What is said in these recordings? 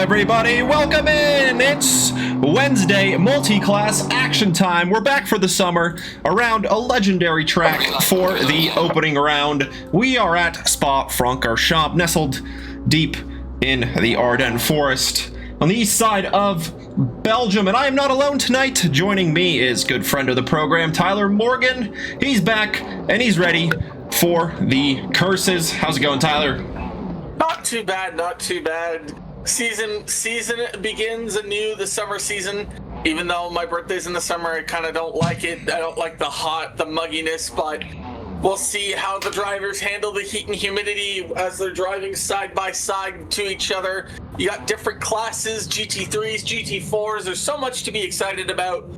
everybody, welcome in! It's Wednesday, Multiclass action time. We're back for the summer around a legendary track for the opening round. We are at Spa-Francorchamps, nestled deep in the Ardennes Forest on the east side of Belgium, and I am not alone tonight. Joining me is good friend of the program, Tyler Morgan. He's back and he's ready for the curses. How's it going, Tyler? Not too bad, not too bad. Season begins anew, the summer season. Even though my birthday's in the summer, I kind of don't like it. I don't like the hot, the mugginess, but we'll see how the drivers handle the heat and humidity as they're driving side by side to each other. You got different classes, GT3s, GT4s. There's so much to be excited about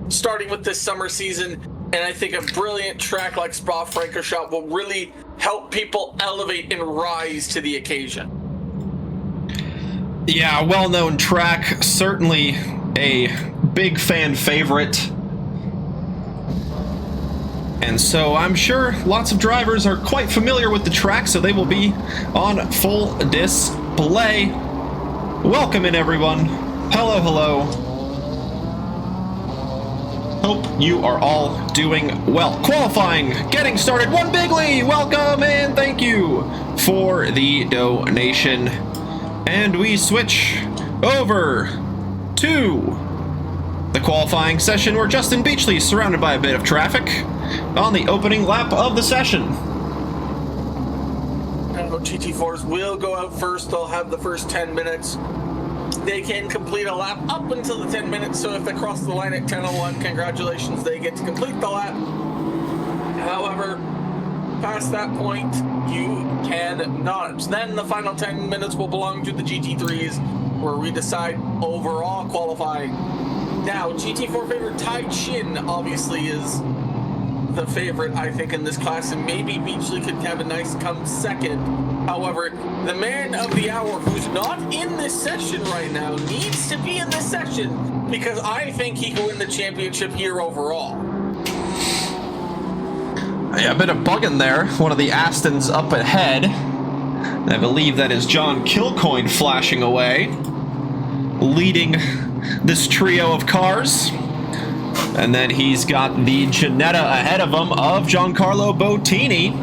starting with this summer season. And I think a brilliant track like Spa-Francorchamps will really help people elevate and rise to the occasion. Yeah, well-known track, certainly a big fan favorite. And so I'm sure lots of drivers are quite familiar with the track, so they will be on full display. Welcome in, everyone. Hello, hello. Hope you are all doing well. Qualifying, getting started. One Bigly, welcome and thank you for the donation. And we switch over to the qualifying session where Justin Beachley is surrounded by a bit of traffic on the opening lap of the session. GT4s will go out first. They'll have the first 10 minutes. They can complete a lap up until the 10 minutes, so if they cross the line at 10:01, congratulations, they get to complete the lap. However, past that point, you cannot. Then the final 10 minutes will belong to the GT3s, where we decide overall qualifying. Now, GT4 favorite Tai Chin obviously is the favorite, I think, in this class, and maybe Beachley could have a nice come second. However, the man of the hour who's not in this session right now needs to be in this session because I think he can win the championship here overall. Yeah, a bit of bugging there. One of the Astons up ahead. I believe that is John Kilcoyne flashing away, leading this trio of cars. And then he's got the Ginetta ahead of him of Giancarlo Boutini.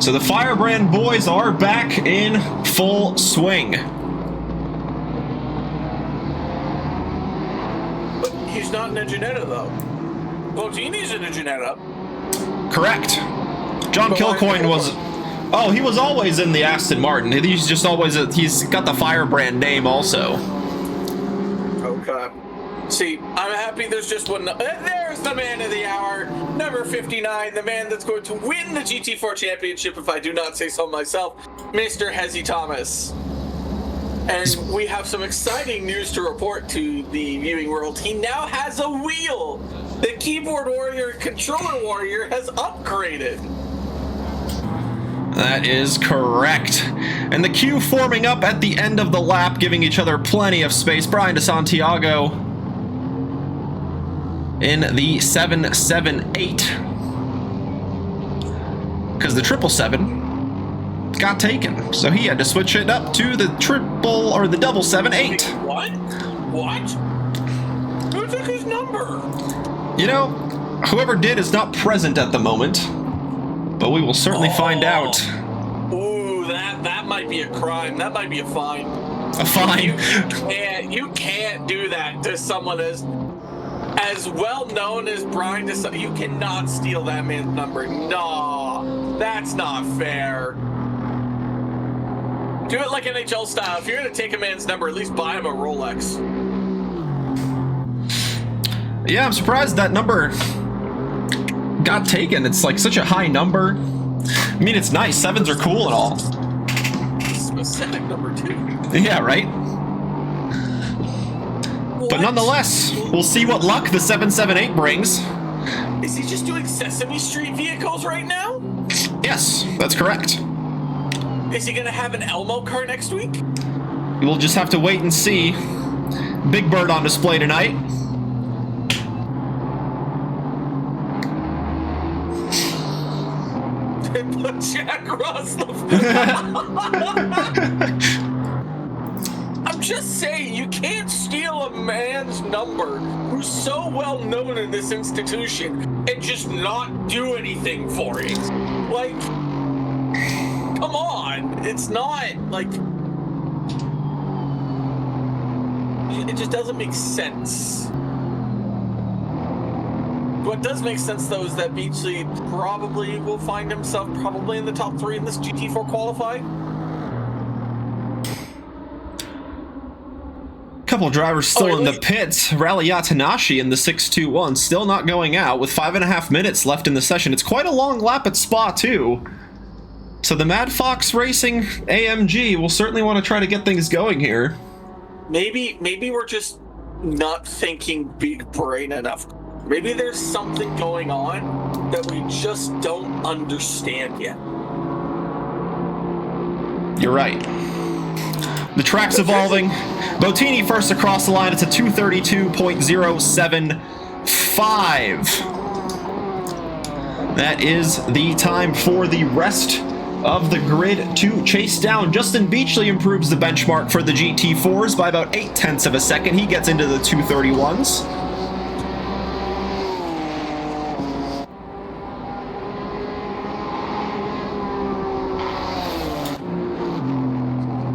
So the Firebrand boys are back in full swing. But he's not in a Ginetta, though. Boutini's in a Ginetta. Correct. John Kilcoyne was... Oh, he was always in the Aston Martin. He's just always... He's got the Firebrand name also. Okay. See, I'm happy there's just one... There's the man of the hour, number 59, the man that's going to win the GT4 championship, if I do not say so myself, Mr. Hezzy Thomas. And we have some exciting news to report to the viewing world. He now has a wheel. The keyboard warrior, controller warrior has upgraded. That is correct. And the queue forming up at the end of the lap, giving each other plenty of space. Brian to Santiago in the 778. Because the 777 got taken. So he had to switch it up to the the double 78. What? What? Who took his number? You know, whoever did is not present at the moment, but we will certainly find out. Ooh, that might be a crime. That might be a fine. A fine? You can't do that to someone as well known as Brian. You cannot steal that man's number. No, that's not fair. Do it like NHL style. If you're gonna take a man's number, at least buy him a Rolex. Yeah, I'm surprised that number got taken. It's like such a high number. I mean, it's nice. Sevens are cool and all. Specific number too. Yeah, right? What? But nonetheless, we'll see what luck the 778 brings. Is he just doing Sesame Street vehicles right now? Yes, that's correct. Is he gonna have an Elmo car next week? We'll just have to wait and see. Big Bird on display tonight. Put Jack Russell. I'm just just saying, you can't steal a man's number who's so well known in this institution and just not do anything for it. Like, come on. It's not, like... It just doesn't make sense. What does make sense, though, is that Beachley probably will find himself probably in the top 3 in this GT4 qualify. Couple of drivers still in the pits. Rally Yatanashi in the 621, still not going out with 5.5 minutes left in the session. It's quite a long lap at Spa, too. So the Mad Fox Racing AMG will certainly want to try to get things going here. Maybe we're just not thinking big brain enough. Maybe there's something going on that we just don't understand yet. You're right. The track's evolving. Boutini first across the line. It's a 232.075. That is the time for the rest of the grid to chase down. Justin Beachley improves the benchmark for the GT4s by about 0.8 of a second. He gets into the 231s.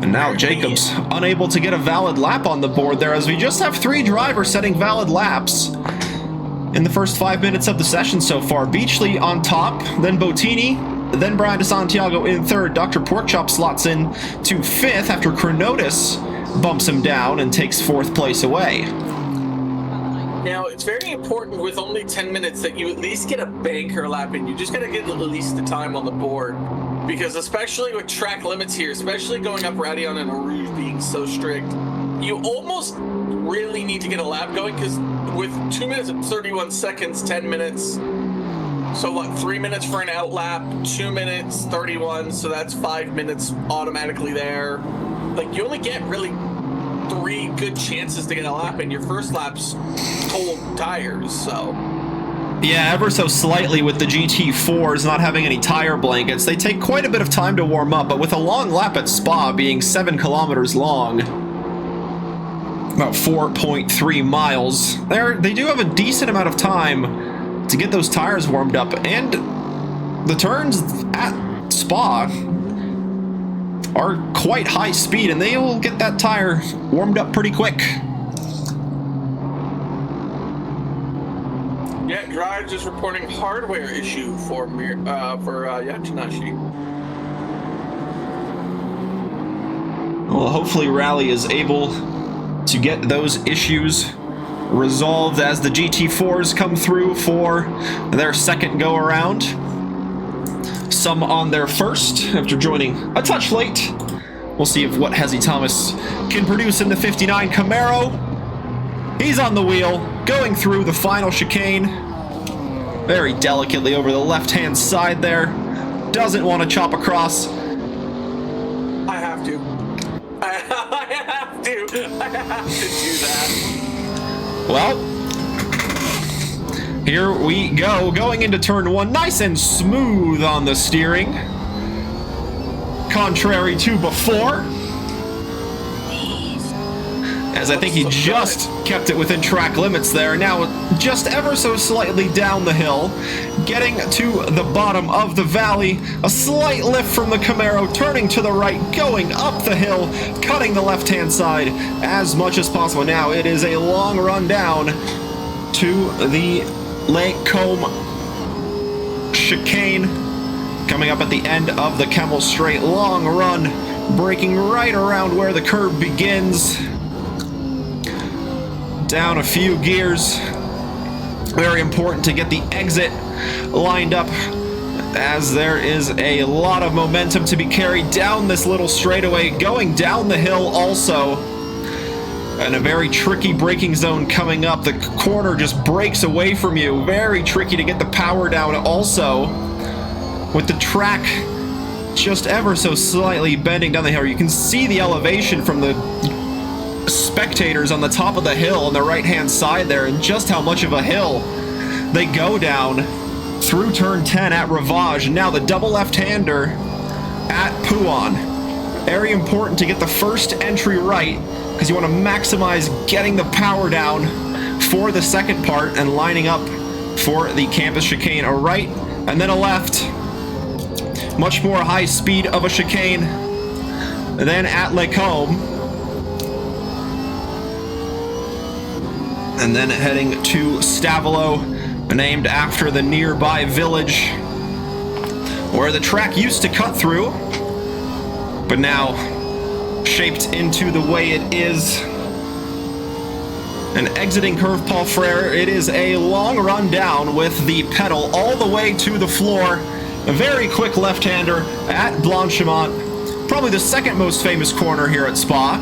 And now Jacobs unable to get a valid lap on the board there, as we just have 3 drivers setting valid laps in the first 5 minutes of the session so far. Beachley on top, then Boutini, then Brian Santiago in 3rd. Dr. Porkchop slots in to 5th after Kronotus bumps him down and takes 4th place away. Now, it's very important with only 10 minutes that you at least get a banker lap in. You just got to get at least the time on the board. Because especially with track limits here, especially going up Radion and Rouge being so strict, you almost really need to get a lap going, because with 2 minutes and 31 seconds, 10 minutes, so what, 3 minutes for an out lap, 2 minutes, 31, so that's 5 minutes automatically there. Like, you only get really 3 good chances to get a lap, and your first lap's cold tires, so... Yeah, ever so slightly with the GT4s not having any tire blankets. They take quite a bit of time to warm up, but with a long lap at Spa being 7 kilometers long, about 4.3 miles, they do have a decent amount of time to get those tires warmed up, and the turns at Spa are quite high speed, and they will get that tire warmed up pretty quick. Yeah, Drive just reporting hardware issue for Yatanashi. Well, hopefully Rally is able to get those issues resolved as the GT4s come through for their second go-around. Some on their first after joining a touch late. We'll see if what Hezzy Thomas can produce in the 59 Camaro. He's on the wheel, going through the final chicane. Very delicately over the left-hand side there. Doesn't want to chop across. I have to. I have to do that. Well, here we go. Going into turn 1, nice and smooth on the steering. Contrary to before. As I think he just kept it within track limits there. Now just ever so slightly down the hill, getting to the bottom of the valley. A slight lift from the Camaro, turning to the right, going up the hill, cutting the left-hand side as much as possible. Now it is a long run down to the Lake Combe chicane, coming up at the end of the Kemmel Straight. Long run, breaking right around where the curve begins. Down a few gears. Very important to get the exit lined up, as there is a lot of momentum to be carried down this little straightaway. Going down the hill also, and a very tricky braking zone coming up. The corner just breaks away from you. Very tricky to get the power down also, with the track just ever so slightly bending down the hill. You can see the elevation from the spectators on the top of the hill on the right-hand side there, and just how much of a hill they go down through turn 10 at Ravage. Now the double left-hander at Pouan. Very important to get the first entry right, because you want to maximize getting the power down for the second part and lining up for the campus chicane. A right and then a left. Much more high speed of a chicane than at Lacombe. And then heading to Stavolo, named after the nearby village where the track used to cut through, but now shaped into the way it is. And exiting Curve Paul Frere, it is a long run down with the pedal all the way to the floor. A very quick left-hander at Blanchimont, probably the second most famous corner here at Spa.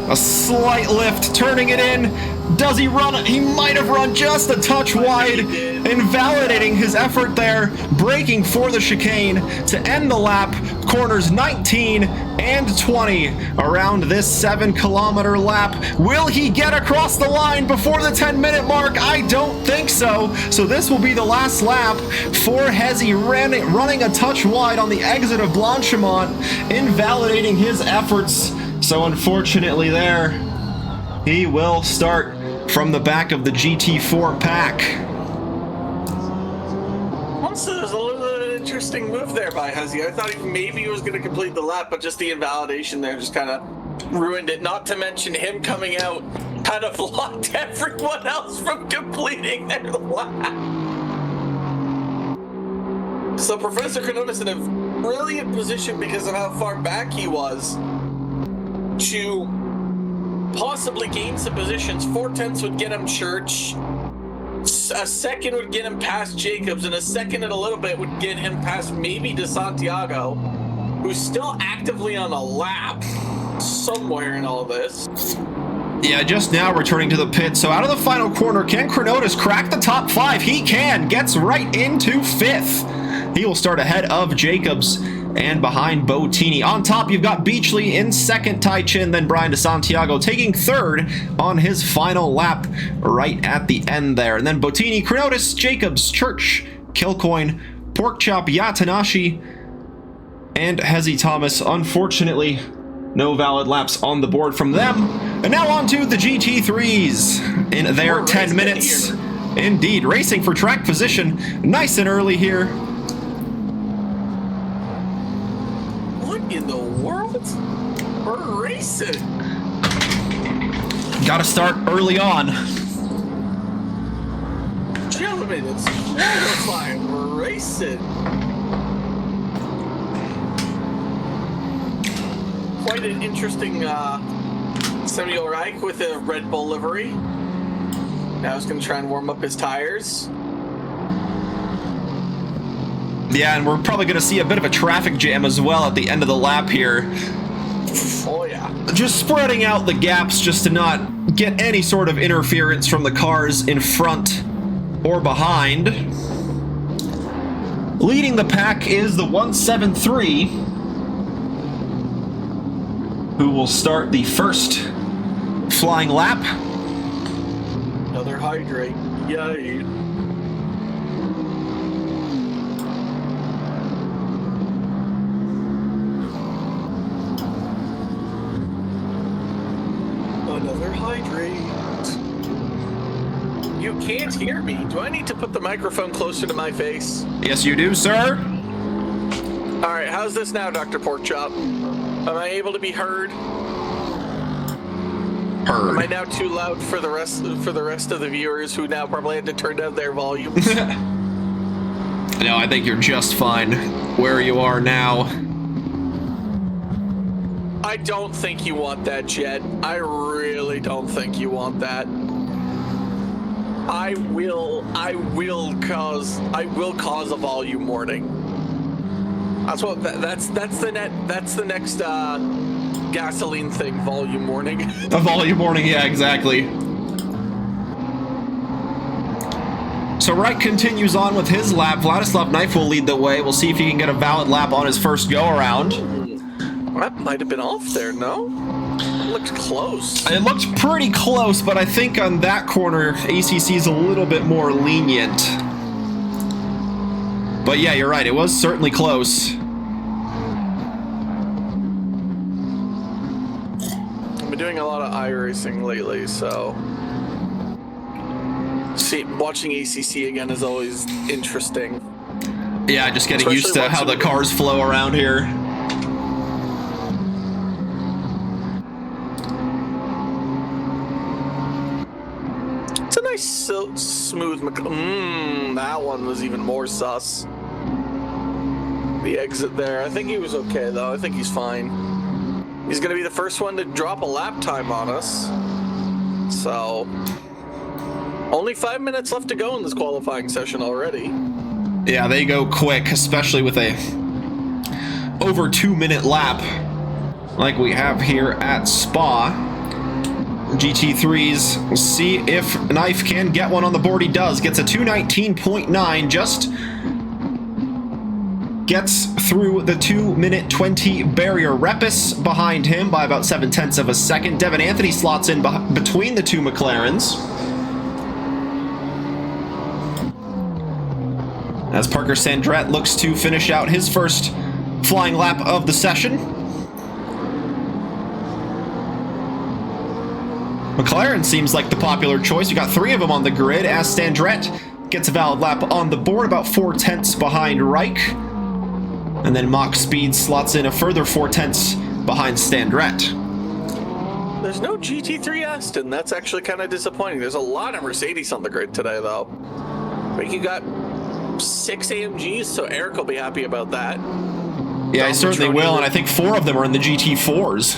A slight lift, turning it in. Does he run it? He might have run just a touch wide, invalidating his effort there, braking for the chicane to end the lap. Corners 19 and 20 around this 7-kilometer lap. Will he get across the line before the 10-minute mark? I don't think so. So this will be the last lap for Hezi, running a touch wide on the exit of Blanchimont, invalidating his efforts. So unfortunately there, he will start from the back of the GT4 pack. Also, there's a little bit of an interesting move there by Hezi. I thought maybe he was going to complete the lap, but just the invalidation there just kind of ruined it. Not to mention him coming out kind of blocked everyone else from completing their lap. So Professor Kronotus in a brilliant position because of how far back he was to possibly gain some positions. 4/10 would get him Church, a second would get him past Jacobs, and a second and a little bit would get him past maybe to Santiago, who's still actively on a lap somewhere in all this. Yeah, just now returning to the pit. So out of the final corner, can Kronotus crack the top 5? He can, gets right into 5th. He will start ahead of Jacobs and behind Boutini. On top, you've got Beachley in second, Tai Chin, then Brian de Santiago taking third on his final lap right at the end there. And then Boutini, Kronotus, Jacobs, Church, Kilcoin, Porkchop, Yatanashi, and Hezi Thomas. Unfortunately, no valid laps on the board from them. And now on to the GT3s in their 10 minutes. Indeed, racing for track position nice and early here. In the world? We're racing. Gotta start early on. Gentlemen, it's qualifying. We're racing. Quite an interesting Samuel Reich with a Red Bull livery. Now he's going to try and warm up his tires. Yeah, and we're probably going to see a bit of a traffic jam as well at the end of the lap here. Oh, yeah. Just spreading out the gaps just to not get any sort of interference from the cars in front or behind. Leading the pack is the 173, who will start the first flying lap. Another hydrate. Yay. Another hydrate. You can't hear me. Do I need to put the microphone closer to my face? Yes, you do, sir. All right, how's this now, Dr. Porkchop? Am I able to be heard? Heard. Am I now too loud for the rest of the viewers who now probably had to turn down their volumes? No, I think you're just fine where you are now. I don't think you want that, Jet. I really don't think you want that. I will cause a volume warning. That's the next gasoline thing, volume warning. A volume warning, yeah, exactly. So Wright continues on with his lap. Vladislav Knife will lead the way. We'll see if he can get a valid lap on his first go-around. That might have been off there, no? It looked close. It looked pretty close, but I think on that corner, ACC's a little bit more lenient. But yeah, you're right. It was certainly close. been doing a lot of iRacing lately, so watching ACC again is always interesting. Yeah, just getting used to how the cars flow around here. It's a nice, smooth... that one was even more sus. The exit there. I think he was okay, though. I think he's fine. He's going to be the first one to drop a lap time on us. So... only 5 minutes left to go in this qualifying session already. Yeah, they go quick, especially with a over 2 minute lap like we have here at Spa. GT3s, we'll see if Knife can get one on the board. He does, gets a 2:19.9, just gets through the 2-minute 20 barrier. Repus behind him by about 0.7 of a second. Devin Anthony slots in between the two McLarens. As Parker Sandrett looks to finish out his first flying lap of the session. McLaren seems like the popular choice. We got 3 of them on the grid as Sandrett gets a valid lap on the board, about 0.4 behind Reich. And then Mach Speed slots in a further 0.4 behind Sandrett. There's no GT3 Aston. That's actually kind of disappointing. There's a lot of Mercedes on the grid today, though. But you got 6 AMGs, so Eric will be happy about that. Yeah, I certainly will, and I think 4 of them are in the GT4s.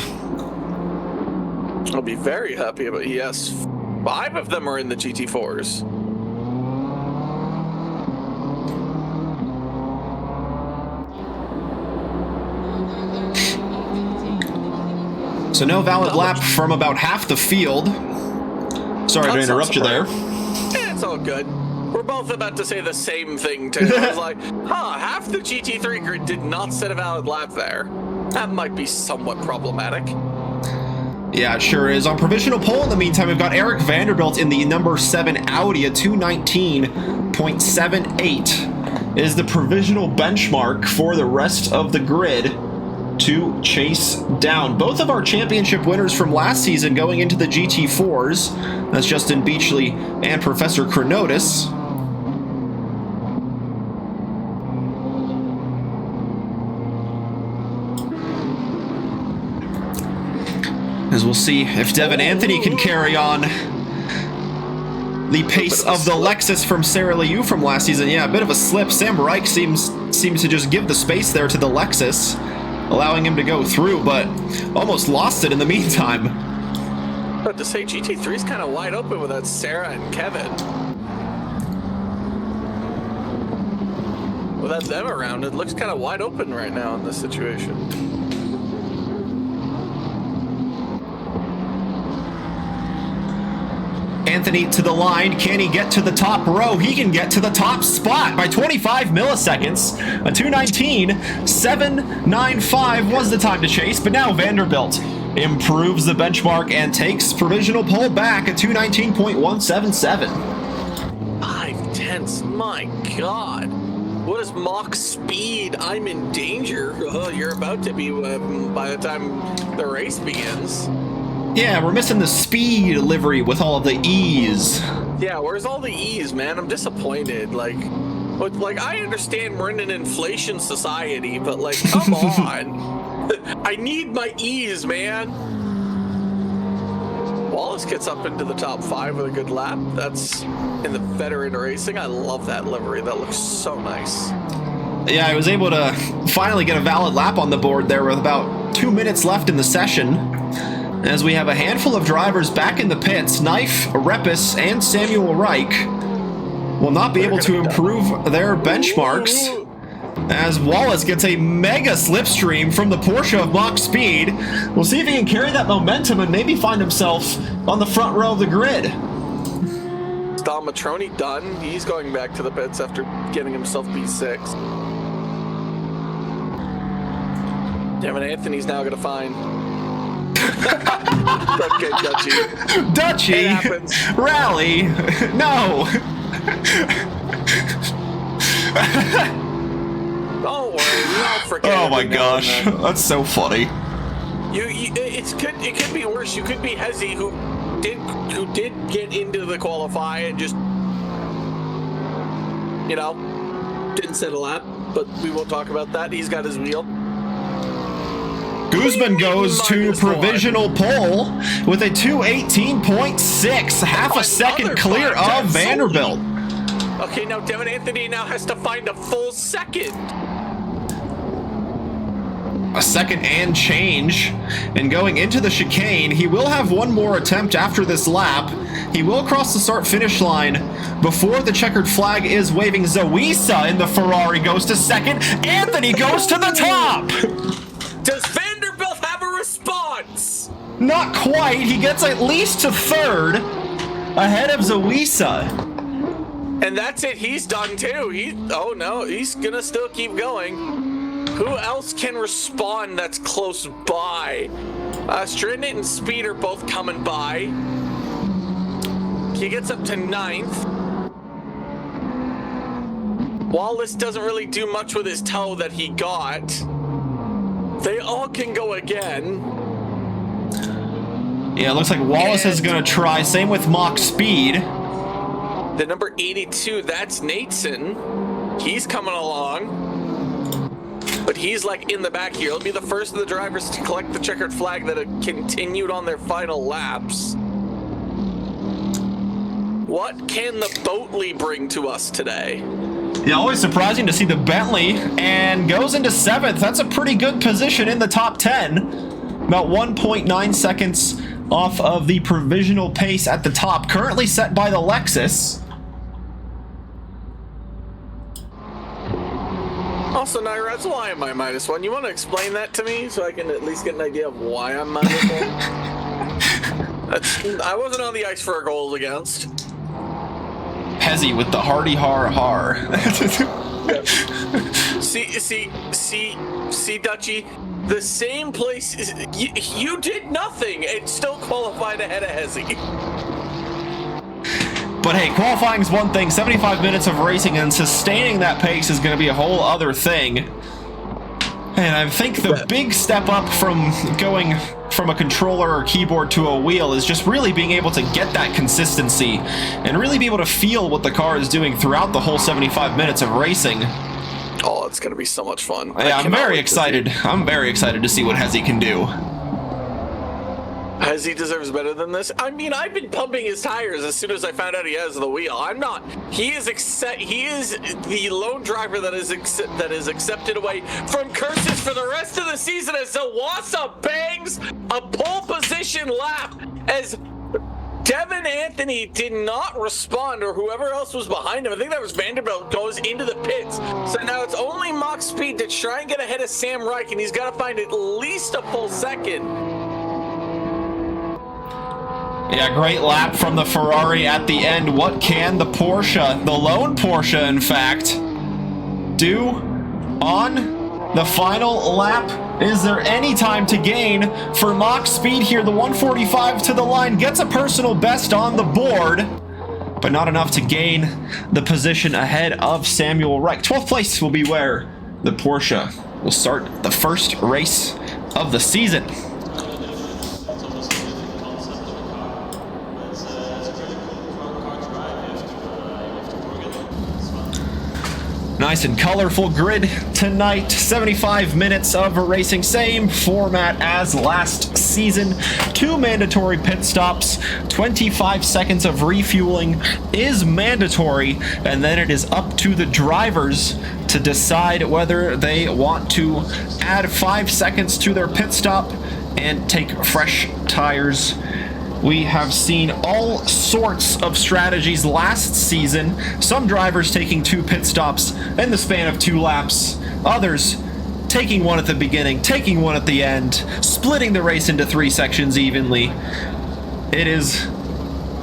I'll be very happy about it. Yes, 5 of them are in the GT4s. So no valid lap from about half the field. Sorry to interrupt you there. Yeah, it's all good. We're both about to say the same thing, too. I was like, half the GT3 grid did not set a valid lap there. That might be somewhat problematic. Yeah, it sure is. On provisional pole, in the meantime, we've got Eric Vanderbilt in the number 7 Audi, a 2:19.78 is the provisional benchmark for the rest of the grid to chase down. Both of our championship winners from last season going into the GT4s. That's Justin Beachley and Professor Kronotus. As we'll see if Devin Anthony can carry on the pace of the Lexus from Sarah Liu from last season. Yeah, a bit of a slip. Sam Reich seems to just give the space there to the Lexus, allowing him to go through, but almost lost it in the meantime. But to say GT3 is kind of wide open without Sarah and Kevin. Without them around, it looks kind of wide open right now in this situation. Anthony to the line. Can he get to the top row? He can get to the top spot by 25 milliseconds. A 2:19.795 was the time to chase, but now Vanderbilt improves the benchmark and takes provisional pole back at 2:19.177. 5/10, my God. What is Mach Speed? I'm in danger. Oh, you're about to be by the time the race begins. Yeah, we're missing the speed livery with all of the E's. Yeah, where's all the E's, man? I'm disappointed. Like I understand we're in an inflation society, but like, come on. I need my E's, man. Wallace gets up into the top 5 with a good lap. That's in the veteran racing. I love that livery. That looks so nice. Yeah, I was able to finally get a valid lap on the board there with about 2 minutes left in the session. As we have a handful of drivers back in the pits, Knife, Repus, and Samuel Reich will not be able to improve their benchmarks. As Wallace gets a mega slipstream from the Porsche of Mach Speed. We'll see if he can carry that momentum and maybe find himself on the front row of the grid. Is Don Matroni done? He's going back to the pits after getting himself P6. Devin Anthony's now going to find... Okay, Dutchie! Rally! No! Don't worry, we all forget. Oh my gosh, that's so funny. It could be worse. You could be Hezzy, who did get into the qualify and just, you know, didn't set a lap. But we won't talk about that. He's got his wheel. Guzman goes to provisional pole with a 2:18.6, half a second clear of Vanderbilt. Okay, now Devin Anthony now has to find a full second. A second and change. And going into the chicane, he will have one more attempt after this lap. He will cross the start-finish line before the checkered flag is waving. Zawisa in the Ferrari goes to second. Anthony goes to the top. Does Vanderbilt have a response? Not quite. He gets at least to third ahead of Zawisa. And that's it. He's done too. Oh no, he's gonna still keep going. Who else can respond that's close by? Strident and Speed are both coming by. He gets up to 9th. Wallace doesn't really do much with his toe that he got. They all can go again. Yeah, it looks like Wallace is going to try. Same with Mach Speed. The number 82, that's Nateson. He's coming along. But he's like in the back here. He'll be the first of the drivers to collect the checkered flag that have continued on their final laps. What can the Beley bring to us today? Yeah, always surprising to see the Bentley, and goes into 7th. That's a pretty good position in the top 10. About 1.9 seconds off of the provisional pace at the top, currently set by the Lexus. Also, Naira, that's why am I -1? You want to explain that to me so I can at least get an idea of why I'm -1? I wasn't on the ice for a goal against. Hezzy with the hardy har har. See, Dutchy, the same place is, you did nothing and still qualified ahead of Hezzy. But hey, qualifying is one thing. 75 minutes of racing and sustaining that pace is going to be a whole other thing. And I think the big step up from going from a controller or keyboard to a wheel is just really being able to get that consistency and really be able to feel what the car is doing throughout the whole 75 minutes of racing. Oh, it's going to be so much fun. Yeah, I'm very excited. I'm very excited to see what Hezzy can do. Hezzy deserves better than this. I mean, I've been pumping his tires as soon as I found out he has the wheel. I'm not. He is the lone driver that is accepted away from curses for the rest of the season as Zawasa bangs a pole position lap as Devin Anthony did not respond, or whoever else was behind him. I think that was Vanderbilt, goes into the pits. So now it's only Mach Speed to try and get ahead of Sam Reich, and he's got to find at least a full second. Yeah, great lap from the Ferrari at the end. What can the Porsche, the lone Porsche in fact, do on the final lap? Is there any time to gain for Mach Speed here? The 145 to the line gets a personal best on the board, but not enough to gain the position ahead of Samuel Reich. 12th place will be where the Porsche will start the first race of the season. Nice and colorful grid tonight. 75 minutes of racing, same format as last season. 2 mandatory pit stops, 25 seconds of refueling is mandatory, and then it is up to the drivers to decide whether they want to add 5 seconds to their pit stop and take fresh tires. We have seen all sorts of strategies last season. Some drivers taking 2 pit stops in the span of 2 laps. Others taking 1 at the beginning, taking 1 at the end, splitting the race into 3 sections evenly. It is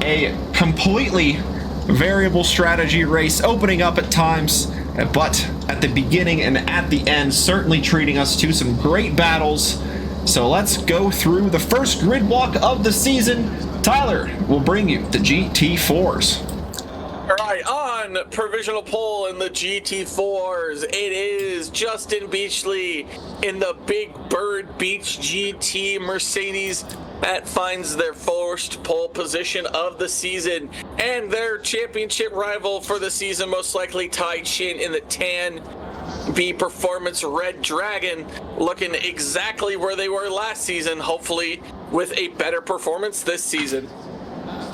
a completely variable strategy race, opening up at times, but at the beginning and at the end, certainly treating us to some great battles. So let's go through the first grid walk of the season. Tyler will bring you the GT4s. All right, on on provisional pole in the GT4s. It is Justin Beachley in the Big Bird Beach GT Mercedes that finds their first pole position of the season, and their championship rival for the season, most likely Tai Chin in the Tan B Performance Red Dragon, looking exactly where they were last season, hopefully with a better performance this season.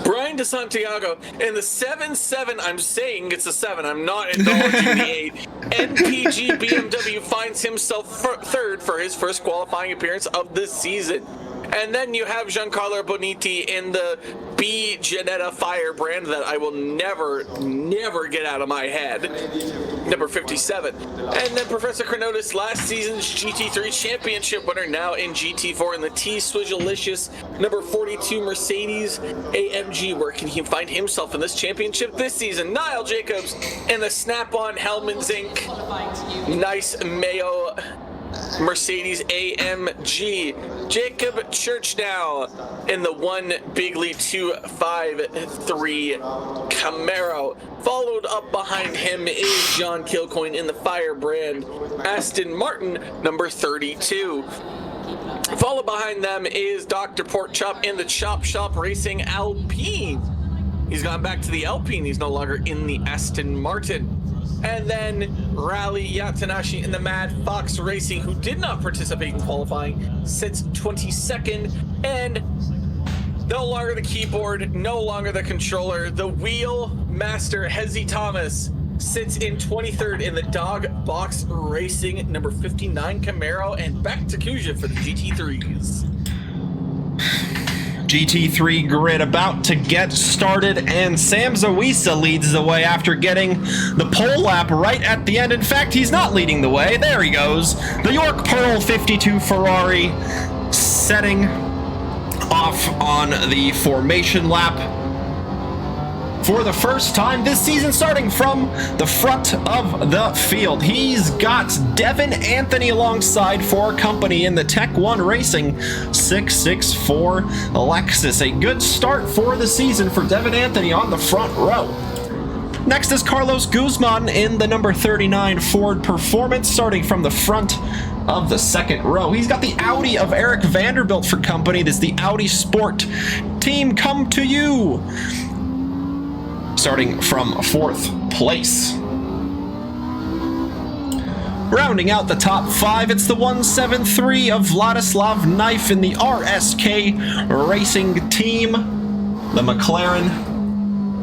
Brian De Santiago in the 7-7, I'm saying it's a 7, I'm not acknowledging the 8. NPG BMW finds himself third for his first qualifying appearance of this season. And then you have Giancarlo Boniti in the B Janetta Firebrand that I will never get out of my head, number 57. And then Professor Kronotus, last season's GT3 championship winner, now in GT4 in the T Trackilicious number 42 Mercedes AMG. Where can he find himself in this championship this season? Nile Jacobs in the Snap-on Hellman's Inc. Nice Mayo Mercedes AMG. Jacob Church now in the 1 Bigley 253 Camaro. Followed up behind him is John Kilcoyne in the Firebrand Aston Martin number 32. Followed behind them is Dr. Porkchop in the Chop Shop Racing Alpine. He's gone back to the Alpine. He's no longer in the Aston Martin. And then Rally Yatanashi in the Mad Fox Racing, who did not participate in qualifying, sits 22nd. And no longer the keyboard, no longer the controller, the wheel master Hezzy Thomas sits in 23rd in the Dog Box Racing number 59 Camaro. And back to Kuja for the GT3s. GT3 Grid about to get started, and Sam Zawisa leads the way after getting the pole lap right at the end. In fact, he's not leading the way. There he goes. The York Pearl 52 Ferrari setting off on the formation lap for the first time this season, starting from the front of the field. He's got Devin Anthony alongside for company in the Tech 1 Racing 664 Lexus. A good start for the season for Devin Anthony on the front row. Next is Carlos Guzman in the number 39 Ford Performance, starting from the front of the second row. He's got the Audi of Eric Vanderbilt for company. This is the Audi Sport Team Come to You, starting from fourth place. Rounding out the top 5, it's the 173 of Vladislav Knife in the RSK Racing Team. The McLaren,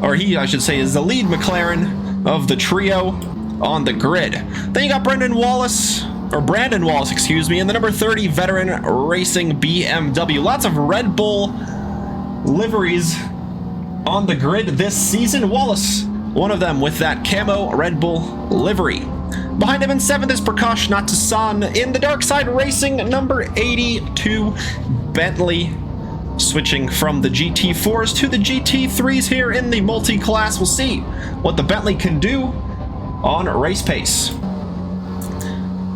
or he, I should say, is the lead McLaren of the trio on the grid. Then you got Brandon Wallace, excuse me, in the number 30 Veteran Racing BMW. Lots of Red Bull liveries on the grid this season. Wallace, one of them with that camo Red Bull livery. Behind him in 7th is Prakash Natasan in the Dark Side Racing number 82 Bentley. Switching from the GT4s to the GT3s here in the multi-class. We'll see what the Bentley can do on race pace.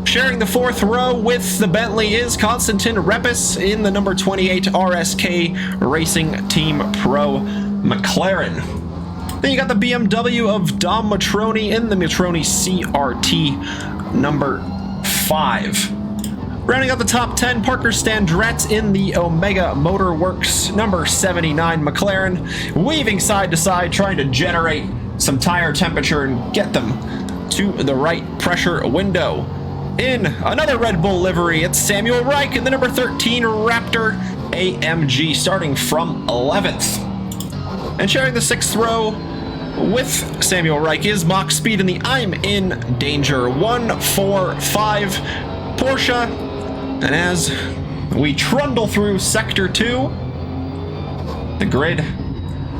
Sharing the 4th row with the Bentley is Konstantin Repus in the number 28 RSK Racing Team Pro McLaren. Then you got the BMW of Dom Matroni in the Matroni CRT number 5. Rounding out the top 10, Parker Standretz in the Omega Motorworks number 79 McLaren, weaving side to side, trying to generate some tire temperature and get them to the right pressure window. In another Red Bull livery, it's Samuel Reich in the number 13 Raptor AMG, starting from 11th. And sharing the 6th row with Samuel Reich is Mach Speed in the I'm in Danger 145 Porsche. And as we trundle through Sector 2, the grid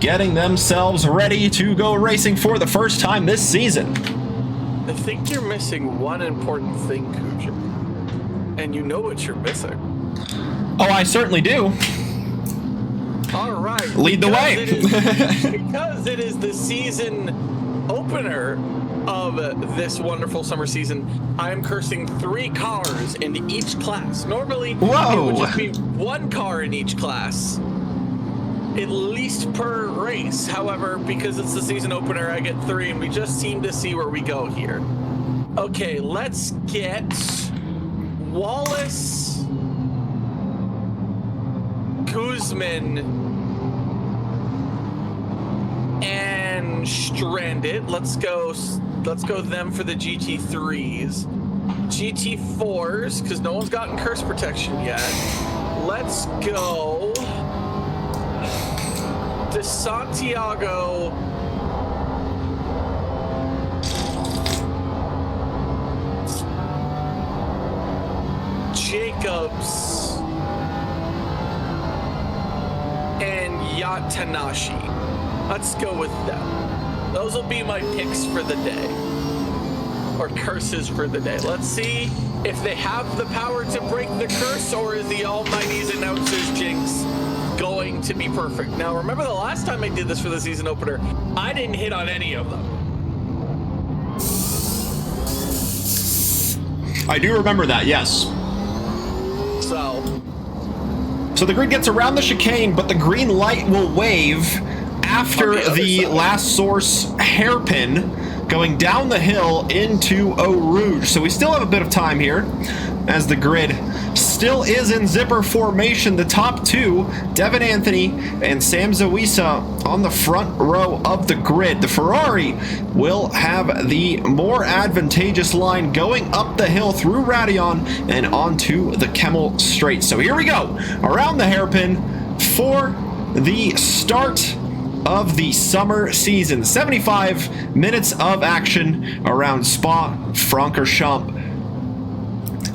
getting themselves ready to go racing for the first time this season. I think you're missing one important thing, Kuja. And you know what you're missing. Oh, I certainly do. All right. Lead the way. Because it is the season opener of this wonderful summer season, I'm cursing 3 cars in each class. Normally, it would just be 1 car in each class. at least per race. However, because it's the season opener, I get 3, and we just seem to see where we go here. Okay, let's get Wallace, Guzman, and Stranded. Let's go them for the GT3s. GT4s, because no one's gotten curse protection yet. Let's go to Santiago. Jacobs and Yatanashi. Let's go with them. Those will be my picks for the day. Or curses for the day. Let's see if they have the power to break the curse, or is the Almighty's announcer's jinx going to be perfect. Now, remember the last time I did this for the season opener, I didn't hit on any of them. I do remember that, yes. So the grid gets around the chicane, but the green light will wave after the last source hairpin going down the hill into Eau Rouge. So we still have a bit of time here as the grid still is in zipper formation. The top 2, Devin Anthony and Sam Zawisa, on the front row of the grid. The Ferrari will have the more advantageous line going up the hill through Radion and onto the Kemmel Straight. So here we go, around the hairpin for the start of the summer season. 75 minutes of action around Spa-Francorchamps.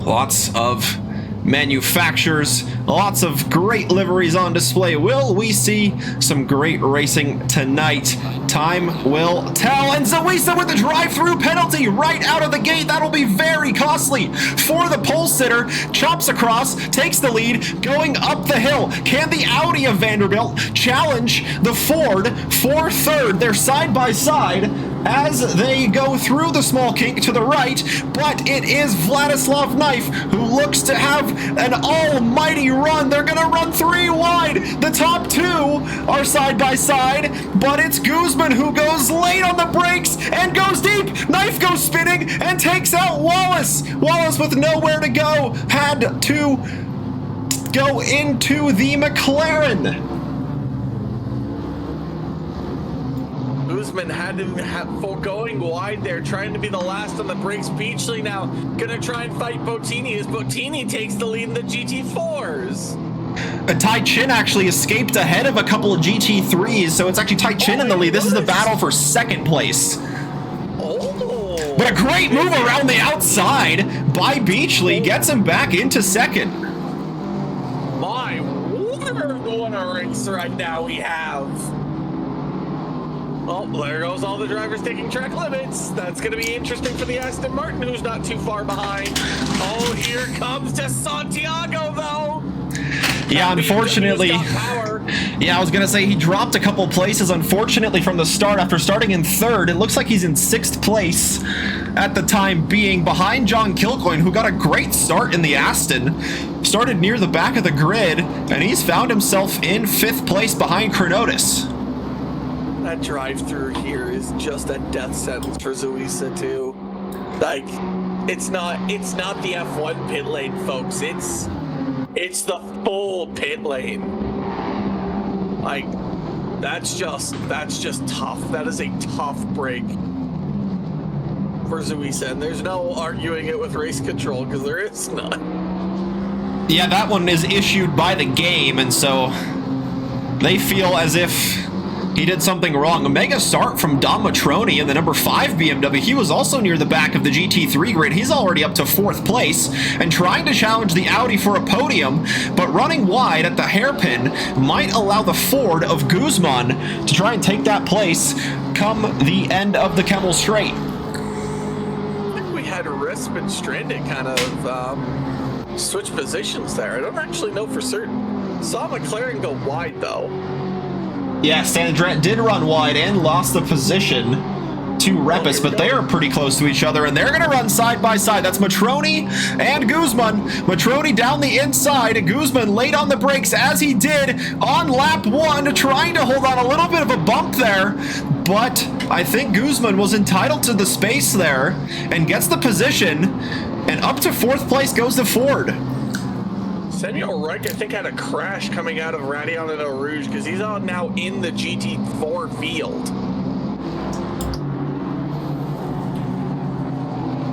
Lots of manufacturers, lots of great liveries on display. Will we see some great racing tonight? Time will tell. And Zawisa with the drive-through penalty right out of the gate. That'll be very costly for the pole sitter. Chops across, takes the lead, going up the hill. Can the Audi of Vanderbilt challenge the Ford for third? They're side by side as they go through the small kink to the right, but it is Vladislav Knife who looks to have an almighty run. They're gonna run 3 wide. The top 2 are side by side, but it's Guzman who goes late on the brakes and goes deep. Knife goes spinning and takes out Wallace. Wallace with nowhere to go had to go into the McLaren. Guzman had to have going wide there, trying to be the last on the brakes. Beachley now gonna try and fight Boutini as Boutini takes the lead in the GT4s. Tai Chin actually escaped ahead of a couple of GT3s, so it's actually Tai Chin in the lead. This is the battle for second place. Oh! But a great move around the outside by Beachley gets him back into second. My word, what a race right now we have. Well, there goes all the drivers taking track limits. That's going to be interesting for the Aston Martin, who's not too far behind. Oh, here comes to Santiago, though. Yeah, unfortunately. Yeah, I was going to say he dropped a couple places, unfortunately, from the start. After starting in 3rd, it looks like he's in 6th place at the time being, behind John Kilcoyne, who got a great start in the Aston. Started near the back of the grid, and he's found himself in 5th place behind Kronotus. That drive-through here is just a death sentence for Zawisa too. Like, it's not the F1 pit lane, folks. It's the full pit lane. Like, that's just tough. That is a tough break for Zawisa, and there's no arguing it with race control because there is none. Yeah, that one is issued by the game, and so they feel as if he did something wrong. A mega start from Dom Matroni in the number 5 BMW. He was also near the back of the GT3 grid. He's already up to 4th place and trying to challenge the Audi for a podium, but running wide at the hairpin might allow the Ford of Guzman to try and take that place come the end of the Kemmel Straight. I think we had Risp and Stranded kind of switch positions there. I don't actually know for certain. Saw McLaren go wide though. Yeah, Sandrat did run wide and lost the position. to Repus, but they are pretty close to each other, and they're going to run side by side. That's Matroni and Guzman. Matroni down the inside. Guzman late on the brakes, as he did on lap 1, trying to hold on a little bit of a bump there, but I think Guzman was entitled to the space there and gets the position, and up to 4th place goes the Ford. Samuel Reich, I think, had a crash coming out of Radeon and Eau Rouge because he's now in the GT4 field.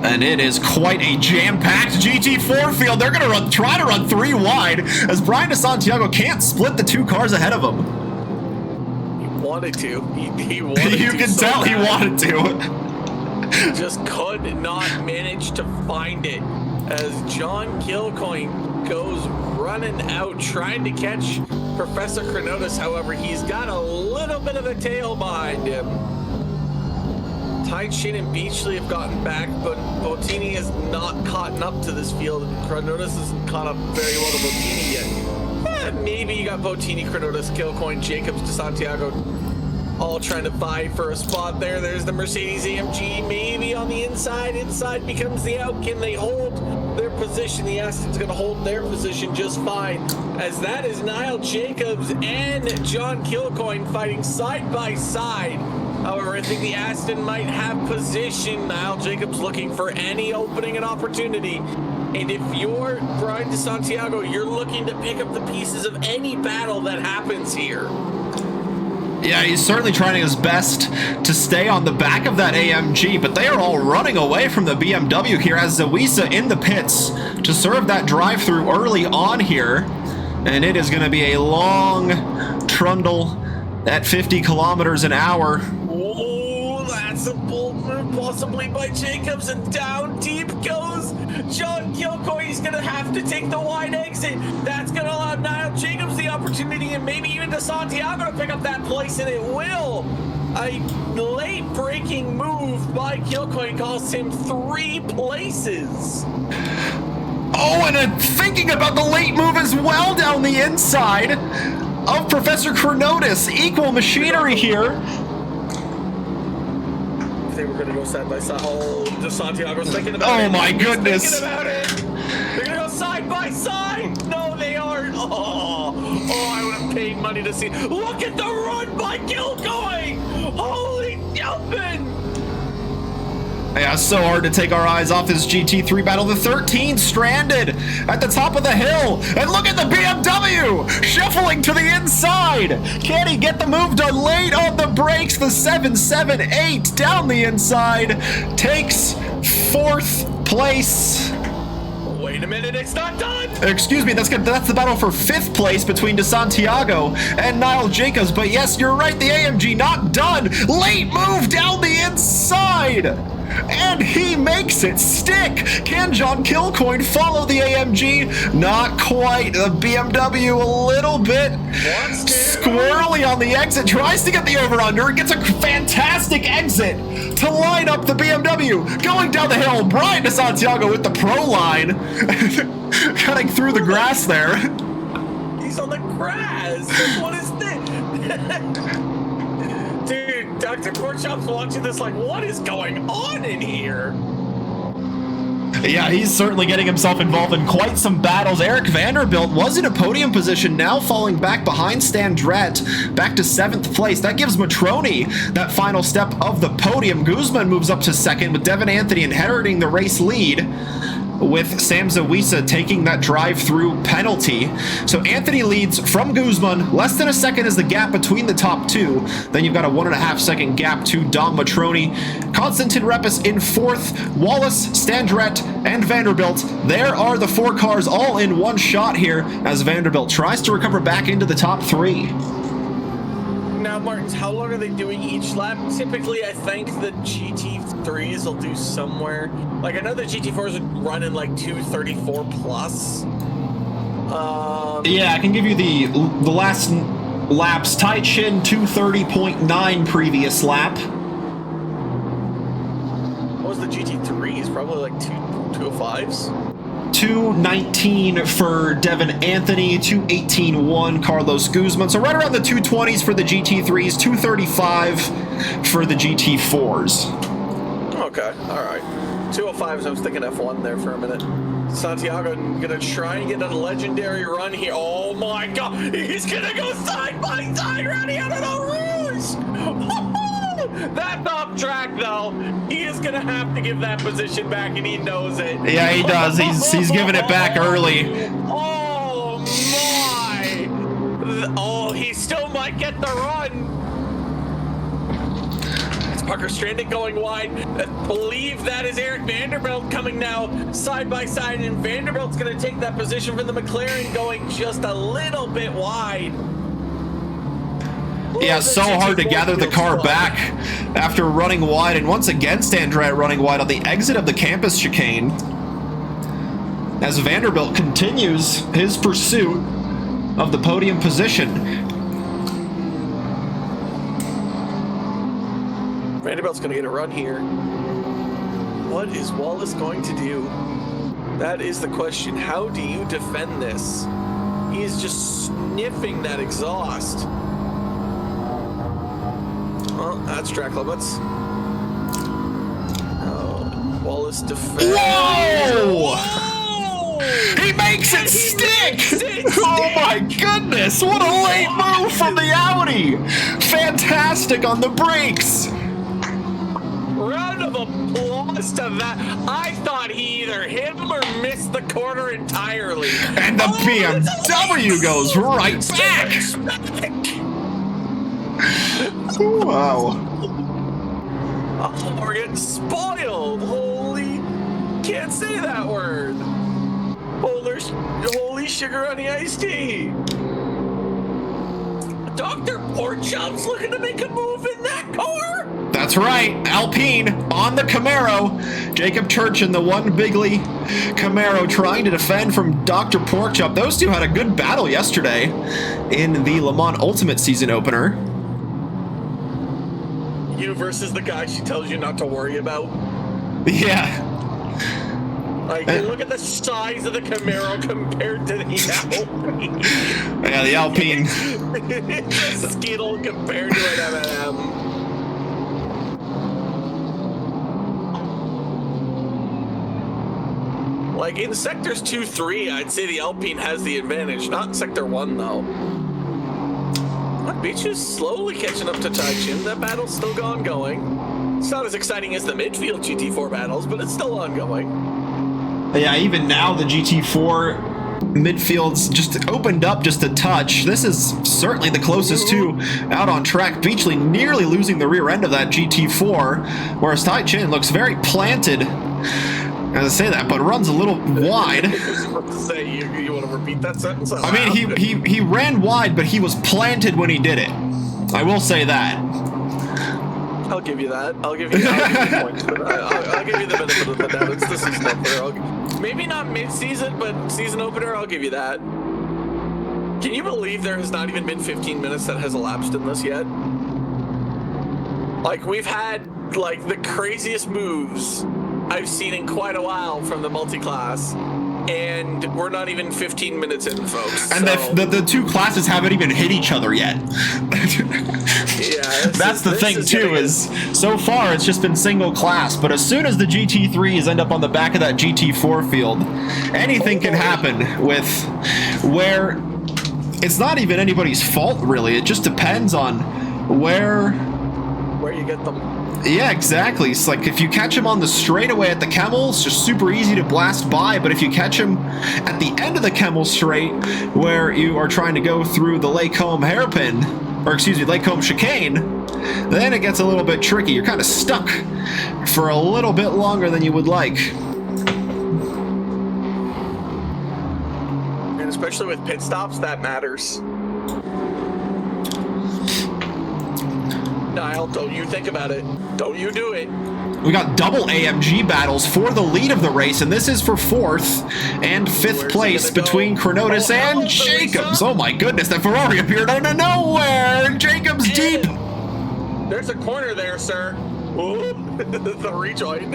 And it is quite a jam-packed GT4 field. They're going to try to run 3 wide as Brian DeSantiago can't split the 2 cars ahead of him. He wanted to. He wanted to. You can so tell bad. he wanted to. He just could not manage to find it as John Kilcoyne goes running out trying to catch Professor Kronotus. However, he's got a little bit of a tail behind him. Tideshin and Beachley have gotten back, but Boutini has not caught up to this field, and Kronotus hasn't caught up very well to Boutini yet. Maybe you got Boutini, Kronotus, Kilcoyne, Jacobs, DeSantiago all trying to vie for a spot there. There's the Mercedes AMG, maybe on the inside. Inside becomes the out. Can they hold their position? The Aston's going to hold their position just fine, as that is Nile Jacobs and John Kilcoyne fighting side by side. However, I think the Aston might have position. Nile Jacobs looking for any opening and opportunity. And if you're Brian DeSantiago, you're looking to pick up the pieces of any battle that happens here. Yeah, he's certainly trying his best to stay on the back of that AMG, but they are all running away from the BMW here as Zawisa in the pits to serve that drive-through early on here. And it is going to be a long trundle at 50 kilometers an hour. Oh, that's a bold move, possibly by Jacobs, and down deep goes John Kilcoyne. He's going to have to take the wide exit. That's going to allow Nile Jacobs the opportunity, and maybe even DeSantiago to pick up that place, and it will. A late breaking move by Kilcoyne costs him 3 places. Oh, and thinking about the late move as well down the inside of Professor Kronotus. Equal machinery here. They were going to go side by side. Oh, DeSantiago's thinking about it. Oh my goodness. He's thinking about it. They're going to go side by side. No, they aren't. Oh, I would have paid money to see. Look at the run by Kilcoyne. Holy jumping. Yeah, so hard to take our eyes off this GT3 battle. The 13 stranded at the top of the hill. And look at the BMW shuffling to the inside. Can he get the move done late on the brakes? The 778 down the inside takes 4th place. Wait a minute, it's not done. Excuse me, that's the battle for 5th place between DeSantiago and Nile Jacobs. But yes, you're right, the AMG not done. Late move down the inside. And he makes it stick. Can John Kilcoyne follow the AMG? Not quite. The BMW a little bit squirrely on the exit. Tries to get the over-under. Gets a fantastic exit to line up the BMW. Going down the hill, Brian DeSantiago with the pro line. Cutting through the grass there. He's on the grass. What is this? Dude, Dr. Porkchop's watching this like, what is going on in here? Yeah, he's certainly getting himself involved in quite some battles. Eric Vanderbilt was in a podium position, now falling back behind Standret, back to 7th place. That gives Matroni that final step of the podium. Guzman moves up to 2nd, with Devin Anthony inheriting the race lead, with Sam Zawisa taking that drive-through penalty. So Anthony leads from Guzman. Less than a second is the gap between the top 2. Then you've got a 1.5 second gap to Dom Matroni. Constantin Repus in 4th. Wallace, Standret, and Vanderbilt. There are the 4 cars all in one shot here as Vanderbilt tries to recover back into the top 3. Now, Martins, how long are they doing each lap? Typically, I think the GT3s will do somewhere. Like, I know the GT4s would run in like 234 plus. Yeah, I can give you the last laps. Taichin 230.9 previous lap. What was the GT3s? Probably like 205s. 219 for Devin Anthony, 218.1 Carlos Guzman. So right around the 220s for the GT3s, 235 for the GT4s. Okay, all right. 205s, I was thinking F1 there for a minute. Santiago gonna try and get a legendary run here. Oh my god, he's gonna go side by side running out of the Rouge! That top track though, he is gonna have to give that position back and he knows it. Yeah, he does. He's giving it back early. Oh my! Oh, he still might get the run. Parker Stranded going wide. I believe that is Eric Vanderbilt coming now side by side, and Vanderbilt's going to take that position for the McLaren, going just a little bit wide. Yeah, so hard to gather the car back after running wide, and once again Standrat running wide on the exit of the campus chicane as Vanderbilt continues his pursuit of the podium position. Vanderbilt's going to get a run here. What is Wallace going to do? That is the question. How do you defend this? He is just sniffing that exhaust. Well, that's track limits. Oh, Wallace defends. Whoa! He makes it stick! Oh my goodness! What a late move from the Audi! Fantastic on the brakes! Round of applause to that. I thought he either hit him or missed the corner entirely. And the BMW goes right back! Wow. Oh, we're getting spoiled. Holy, can't say that word. Holy sugar honey iced tea. Dr. Porkchop's looking to make a move in that car. That's right, Alpine on the Camaro. Jacob Church in the one bigly Camaro trying to defend from Dr. Porkchop. Those two had a good battle yesterday in the Le Mans Ultimate season opener. You versus the guy she tells you not to worry about. Yeah. Like, look at the size of the Camaro compared to the Alpine. Yeah, the Alpine. It's a Skittle compared to an M&M. Like, in sectors 2-3, I'd say the Alpine has the advantage. Not in sector 1, though. Beach is slowly catching up to Taichin. That battle's still ongoing. It's not as exciting as the midfield GT4 battles, but it's still ongoing. Yeah, even now the GT4 midfield's just opened up just a touch. This is certainly the closest to out on track. Beachley nearly losing the rear end of that GT4, whereas Taichin looks very planted. As I say that, but runs a little wide. You want to repeat that sentence? I mean, he ran wide, but he was planted when he did it. I will say that. I'll give you that. I'll give you the benefit of the doubt. It's the season opener. Maybe not mid-season, but season opener, I'll give you that. Can you believe there has not even been 15 minutes that has elapsed in this yet? Like, we've had, like, the craziest moves I've seen in quite a while from the Multiclass, and we're not even 15 minutes in, folks. And so, the two classes haven't even hit each other yet. Yeah, that's the thing too, is so far it's just been single class, but as soon as the GT3s end up on the back of that GT4 field, anything can happen with where it's not even anybody's fault, really. It just depends on where you get them. Yeah, exactly. It's like if you catch him on the straightaway at the Kemmel, it's just super easy to blast by, but if you catch him at the end of the Kemmel straight where you are trying to go through the Lacombe hairpin, or excuse me, Lacombe chicane, then it gets a little bit tricky. You're kind of stuck for a little bit longer than you would like. And especially with pit stops, that matters. Nile, don't you think about it. Don't you do it. We got double AMG battles for the lead of the race, and this is for 4th and 5th place between Kronotus and Jacobs. Oh my goodness, that Ferrari appeared out of nowhere! Jacobs deep! There's a corner there, sir. The rejoin.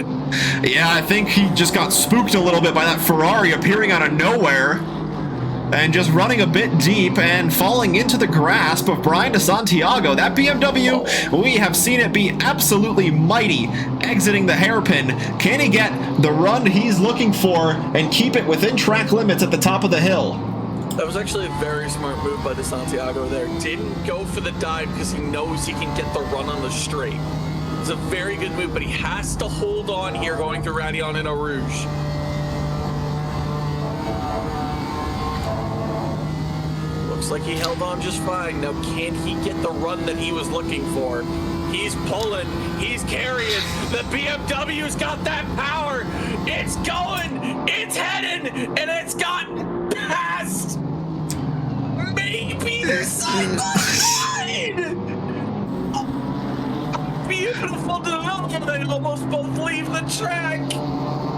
Yeah, I think he just got spooked a little bit by that Ferrari appearing out of nowhere and just running a bit deep and falling into the grasp of Brian de Santiago. That BMW, we have seen it be absolutely mighty exiting the hairpin. Can he get the run he's looking for and keep it within track limits at the top of the hill? That was actually a very smart move by de Santiago there. Didn't go for the dive because he knows he can get the run on the straight. It's a very good move, but he has to hold on here going through Raidillon and Eau Rouge. Looks like he held on just fine. Now, can he get the run that he was looking for? He's pulling, he's carrying. The BMW's got that power. It's going, it's heading, and it's gotten past. Maybe they're side by side. Beautiful development. They almost both leave the track.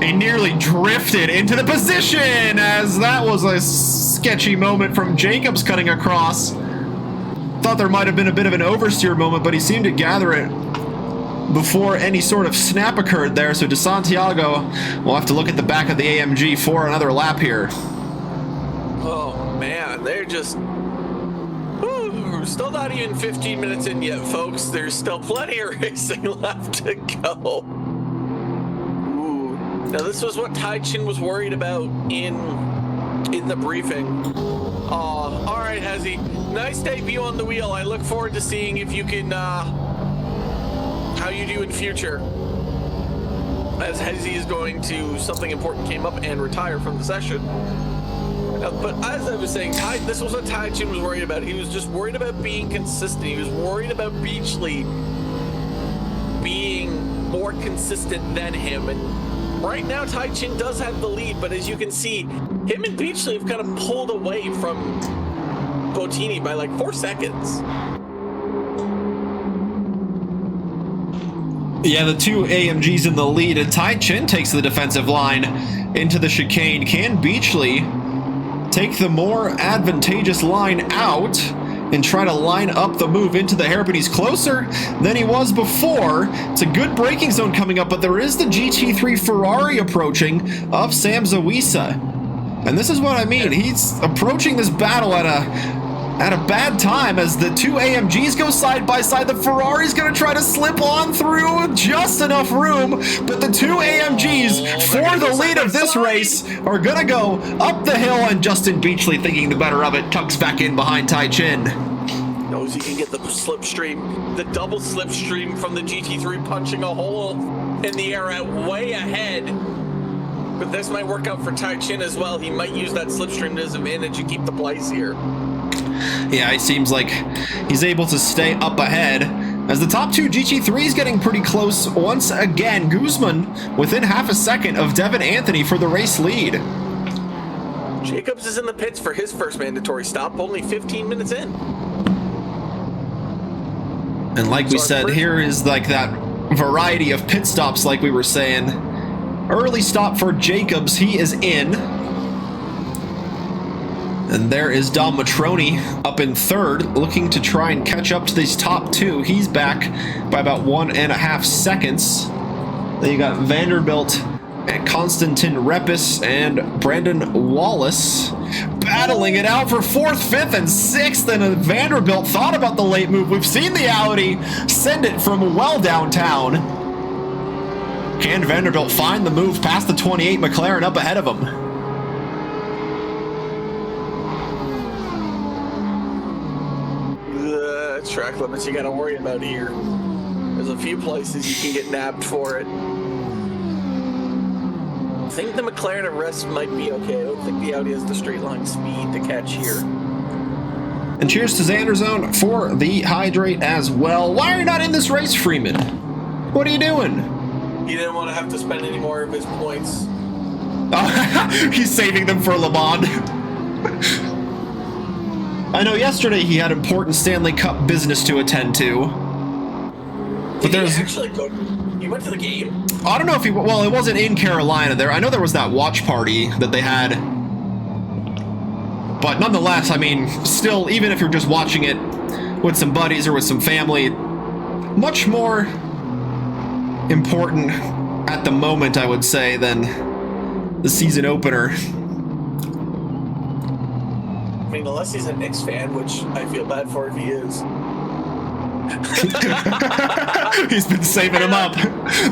He nearly drifted into the position as that was a sketchy moment from Jacobs cutting across. Thought there might have been a bit of an oversteer moment, but he seemed to gather it before any sort of snap occurred there. So de Santiago will have to look at the back of the AMG for another lap here. Oh man, they're just... Still not even 15 minutes in yet, folks. There's still plenty of racing left to go. Ooh. Now, this was what Tai Chin was worried about in the briefing. All right, Hezzy. Nice debut on the wheel. I look forward to seeing if you can, how you do in future. As Hezzy is going to, something important came up and retire from the session. But as I was saying, this was what Tai Chin was worried about. He was just worried about being consistent. He was worried about Beachley being more consistent than him. And right now, Tai Chin does have the lead, but as you can see, him and Beachley have kind of pulled away from Boutini by like 4 seconds. Yeah, the two AMGs in the lead, and Tai Chin takes the defensive line into the chicane. Can Beachley take the more advantageous line out and try to line up the move into the hairpin? He's closer than he was before. It's a good braking zone coming up, but there is the GT3 Ferrari approaching of Sam Zawisa. And this is what I mean. He's approaching this battle at a bad time as the two AMGs go side by side. The Ferrari's going to try to slip on through just enough room, but the two AMGs for the lead of this race are going to go up the hill, and Justin Beachley, thinking the better of it, tucks back in behind Tai Chin. Knows he can get the slipstream, the double slipstream from the GT3 punching a hole in the air out way ahead. But this might work out for Tai Chin as well. He might use that slipstream to his advantage and keep the place here. Yeah, it seems like he's able to stay up ahead as the top two GT3s getting pretty close once again. Guzman within half a second of Devin Anthony for the race lead. Jacobs is in the pits for his first mandatory stop, only 15 minutes in. And like we said, here is like that variety of pit stops like we were saying. Early stop for Jacobs, he is in. And there is Dom Matroni up in third, looking to try and catch up to these top two. He's back by about 1.5 seconds. Then you got Vanderbilt and Konstantin Repus and Brandon Wallace battling it out for fourth, fifth, and sixth. And Vanderbilt thought about the late move. We've seen the Audi send it from well downtown. Can Vanderbilt find the move past the 28 McLaren up ahead of him? Track limits you got to worry about here. There's a few places you can get nabbed for it. I think the McLaren arrest might be okay. I don't think the Audi has the straight line speed to catch here. And cheers to Xander Zone for the hydrate as well. Why are you not in this race, Freeman? What are you doing? He didn't want to have to spend any more of his points. Oh, he's saving them for Le Mans. I know yesterday he had important Stanley Cup business to attend to. But Did he actually go? He went to the game? I don't know if he... Well, it wasn't in Carolina there. I know there was that watch party that they had. But nonetheless, I mean, still, even if you're just watching it with some buddies or with some family, much more important at the moment, I would say, than the season opener. I mean, unless he's a Knicks fan, which I feel bad for if he is. He's been saving him up.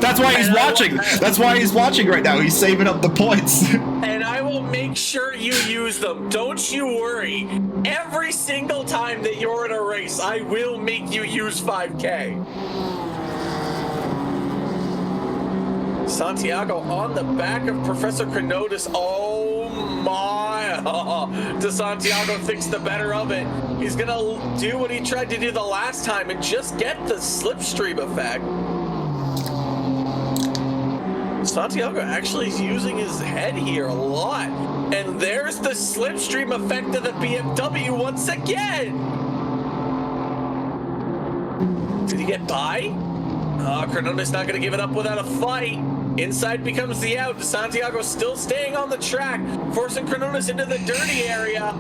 That's why he's watching. That's why he's watching right now. He's saving up the points. And I will make sure you use them. Don't you worry. Every single time that you're in a race, I will make you use 5K. Santiago on the back of Professor Kronotus. Oh my. Does Santiago thinks the better of it. He's going to do what he tried to do the last time and just get the slipstream effect. Santiago actually is using his head here a lot. And there's the slipstream effect of the BMW once again. Did he get by? Kronotus not going to give it up without a fight. Inside becomes the out. Santiago still staying on the track, forcing Kronotus into the dirty area.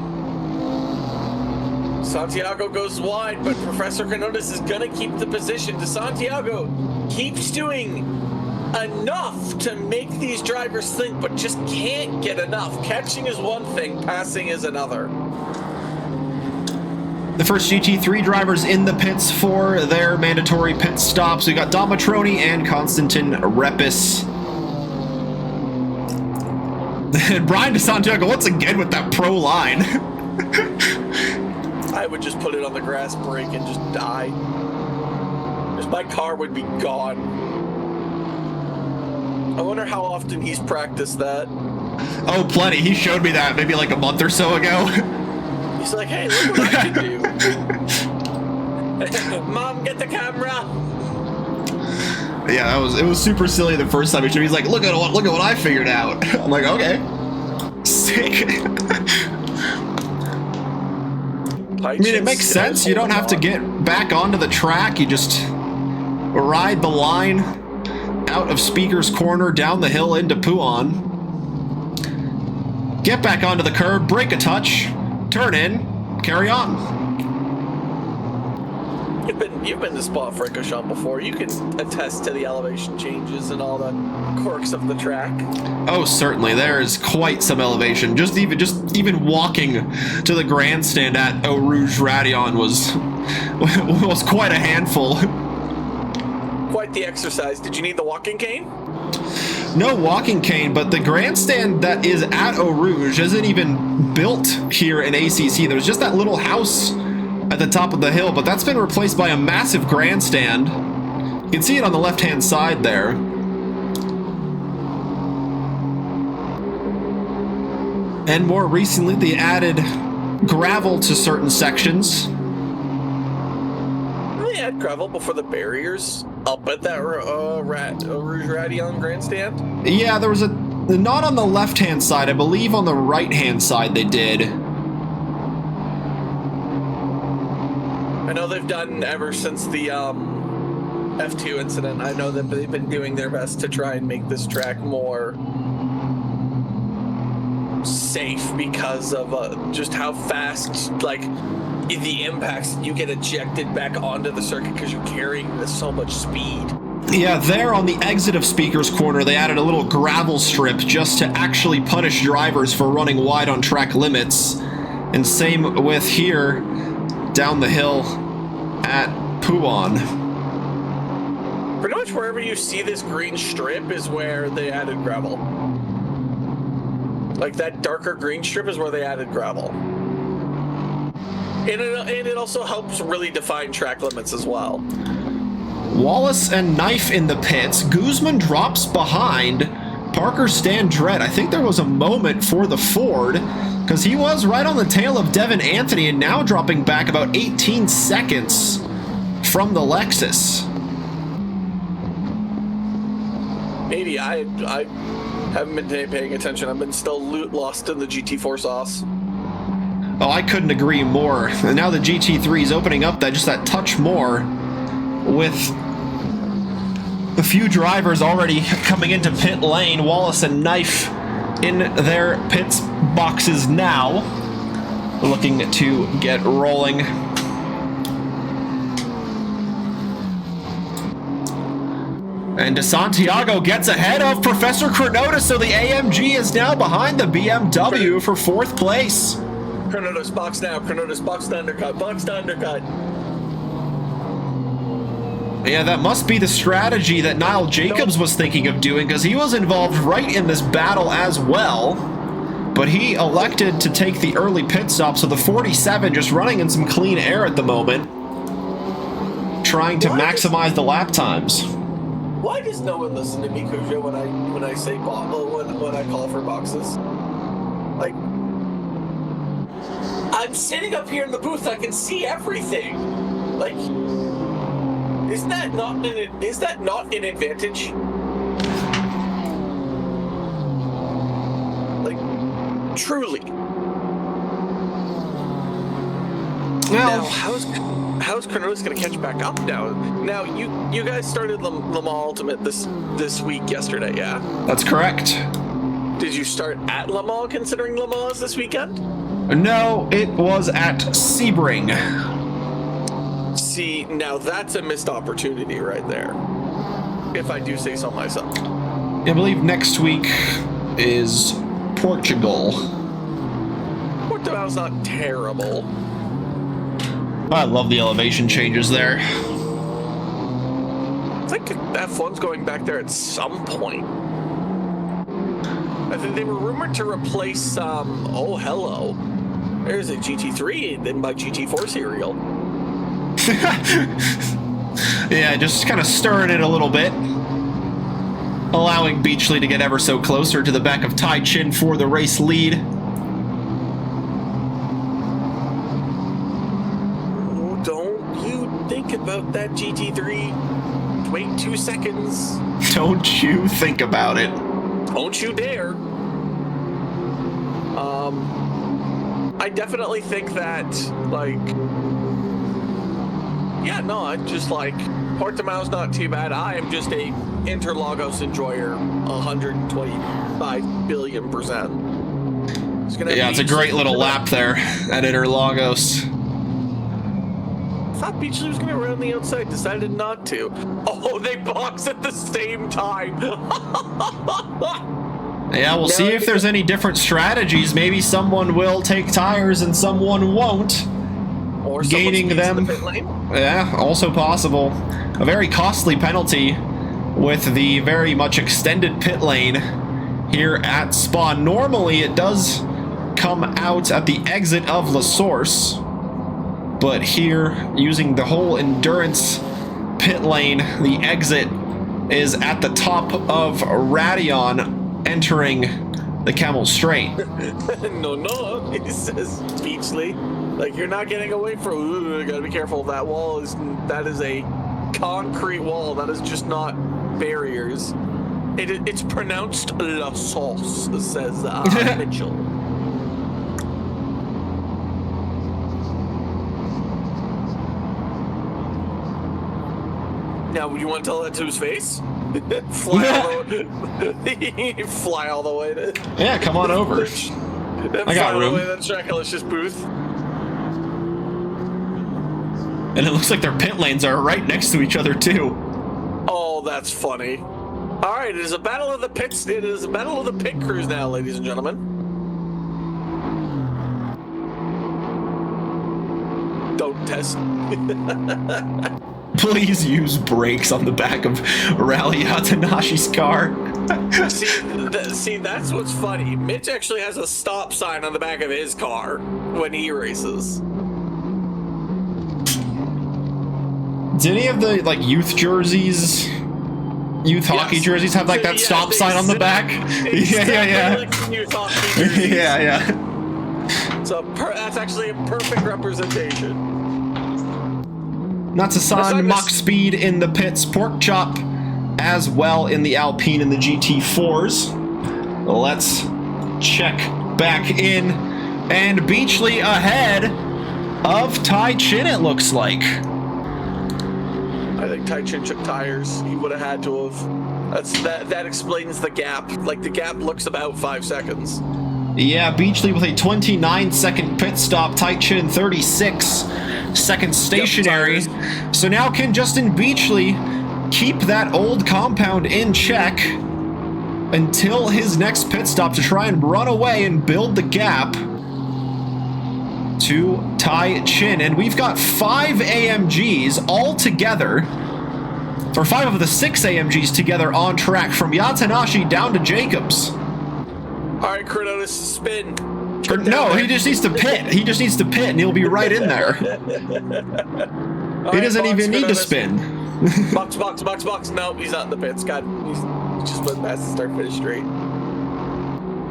Santiago goes wide, but Professor Kronotus is going to keep the position. Santiago keeps doing enough to make these drivers think, but just can't get enough. Catching is one thing, passing is another. The first GT3 drivers in the pits for their mandatory pit stops. We got Domatroni and Konstantin Repus. And Brian DeSantiago once again with that pro line. I would just put it on the grass brake and just die. Just my car would be gone. I wonder how often he's practiced that. Oh, plenty. He showed me that maybe like a month or so ago. He's like, hey, look what I can do. Mom, get the camera. Yeah, it was super silly the first time he showed me. He's like, look at what I figured out. I'm like, okay. Sick. I mean, it makes sense. You don't have to get back onto the track. You just ride the line out of Speaker's Corner, down the hill into Puan. Get back onto the curb, break a touch, turn in, carry on. You've been to Spa-Francorchamps before. You can attest to the elevation changes and all the quirks of the track. Oh, certainly. There is quite some elevation. Just even walking to the grandstand at Eau Rouge Radion was quite a handful. Quite the exercise. Did you need the walking cane? No walking cane, but the grandstand that is at Eau Rouge isn't even built here in ACC. There's just that little house at the top of the hill, but that's been replaced by a massive grandstand. You can see it on the left-hand side there. And more recently, they added gravel to certain sections. They had gravel before the barriers up at that Rouge Radion grandstand? Yeah, there was not on the left-hand side. I believe on the right-hand side they did. I know they've done ever since the F2 incident. I know that they've been doing their best to try and make this track more safe because of just how fast, like, the impacts, you get ejected back onto the circuit because you're carrying so much speed. Yeah, there on the exit of Speaker's Corner, they added a little gravel strip just to actually punish drivers for running wide on track limits. And same with here, down the hill at Puan. Pretty much wherever you see this green strip is where they added gravel. Like that darker green strip is where they added gravel. And it also helps really define track limits as well. Wallace and Knife in the pits. Guzman drops behind Parker Standret. I think there was a moment for the Ford because he was right on the tail of Devin Anthony and now dropping back about 18 seconds from the Lexus. Maybe I haven't been paying attention. I've been still lost in the GT4 sauce. Oh, I couldn't agree more. And now the GT3 is opening up that touch more with a few drivers already coming into pit lane. Wallace and Knife in their pits boxes now, looking to get rolling. And Santiago gets ahead of Professor Kronotus, so the AMG is now behind the BMW for 4th place. Kronotus, box now. Kronotus, box to undercut. Box to undercut. Yeah, that must be the strategy that Nile Jacobs was thinking of doing, because he was involved right in this battle as well. But he elected to take the early pit stop, so the 47 just running in some clean air at the moment, trying to maximize the lap times. Why does no one listen to me, Cujo, when I say when I call for boxes? Like, I'm sitting up here in the booth, I can see everything. Like, is that not an advantage? Like, truly. Now, how's Kronotus going to catch back up now? Now, you guys started Le Mans Ultimate this week yesterday, yeah? That's correct. Did you start at Le Mans considering Le Mans is this weekend? No, it was at Sebring. See, now that's a missed opportunity right there, if I do say so myself. I believe next week is Portugal. Portugal's not terrible. I love the elevation changes there. I think F1's going back there at some point. I think they were rumored to replace, oh, hello. There's a GT3 then by GT4 serial. Yeah, just kind of stirring it a little bit. Allowing Beachley to get ever so closer to the back of Tai Chin for the race lead. Oh, don't you think about that GT3. Wait 2 seconds. Don't you think about it. Don't you dare. I definitely think that, like, yeah, no, I just like, Portimao's not too bad. I am just a Interlagos enjoyer, 125 billion%. Yeah, it's a great little lap there at Interlagos. I thought Beachley was going to run the outside, decided not to. Oh, they box at the same time. Yeah, we'll see if there's any different strategies. Maybe someone will take tires and someone won't. Or gaining them. The pit lane. Yeah, also possible. A very costly penalty with the very much extended pit lane here at Spa. Normally it does come out at the exit of La Source, but here, using the whole endurance pit lane, the exit is at the top of Radion, entering the Camel Straight. No, he says Beachley. Like, you're not getting away from. Ooh, gotta be careful. That wall that is a concrete wall. That is just not barriers. It's pronounced La Sauce, says Mitchell. Now, you want to tell that to his face? Fly all the way to... Yeah, come on over. I got room. Fly all the way to the Trackilicious booth. And it looks like their pit lanes are right next to each other, too. Oh, that's funny. All right, it is a battle of the pits. It is a battle of the pit crews now, ladies and gentlemen. Don't test. Please use brakes on the back of Rally Hatanashi's car. See, that's what's funny. Mitch actually has a stop sign on the back of his car when he races. Did any of the, like, youth jerseys, hockey jerseys have, like, that stop sign on the back? Yeah. Like youth hockey jerseys. Yeah. So that's actually a perfect representation. Not to sign Mach Speed in the pits, Pork Chop as well in the Alpine and the GT4s. Let's check back in. And Beachley ahead of Tai Chin, it looks like. I think Tai Chin took tires. He would have had to have. That explains the gap. Like, the gap looks about 5 seconds. Yeah, Beachley with a 29-second pit stop. Tai Chin 36 seconds stationary. So now can Justin Beachley keep that old compound in check until his next pit stop to try and run away and build the gap to Tai Chin. And we've got 5 AMGs all together, or 5 of the 6 AMGs together on track from Yatanashi down to Jacobs. All right, Kronotus, spin. No, he just needs to pit. He just needs to pit and he'll be right in there. He doesn't even need to spin. Box. No, he's not in the pits. God, he's just went past the start finish straight.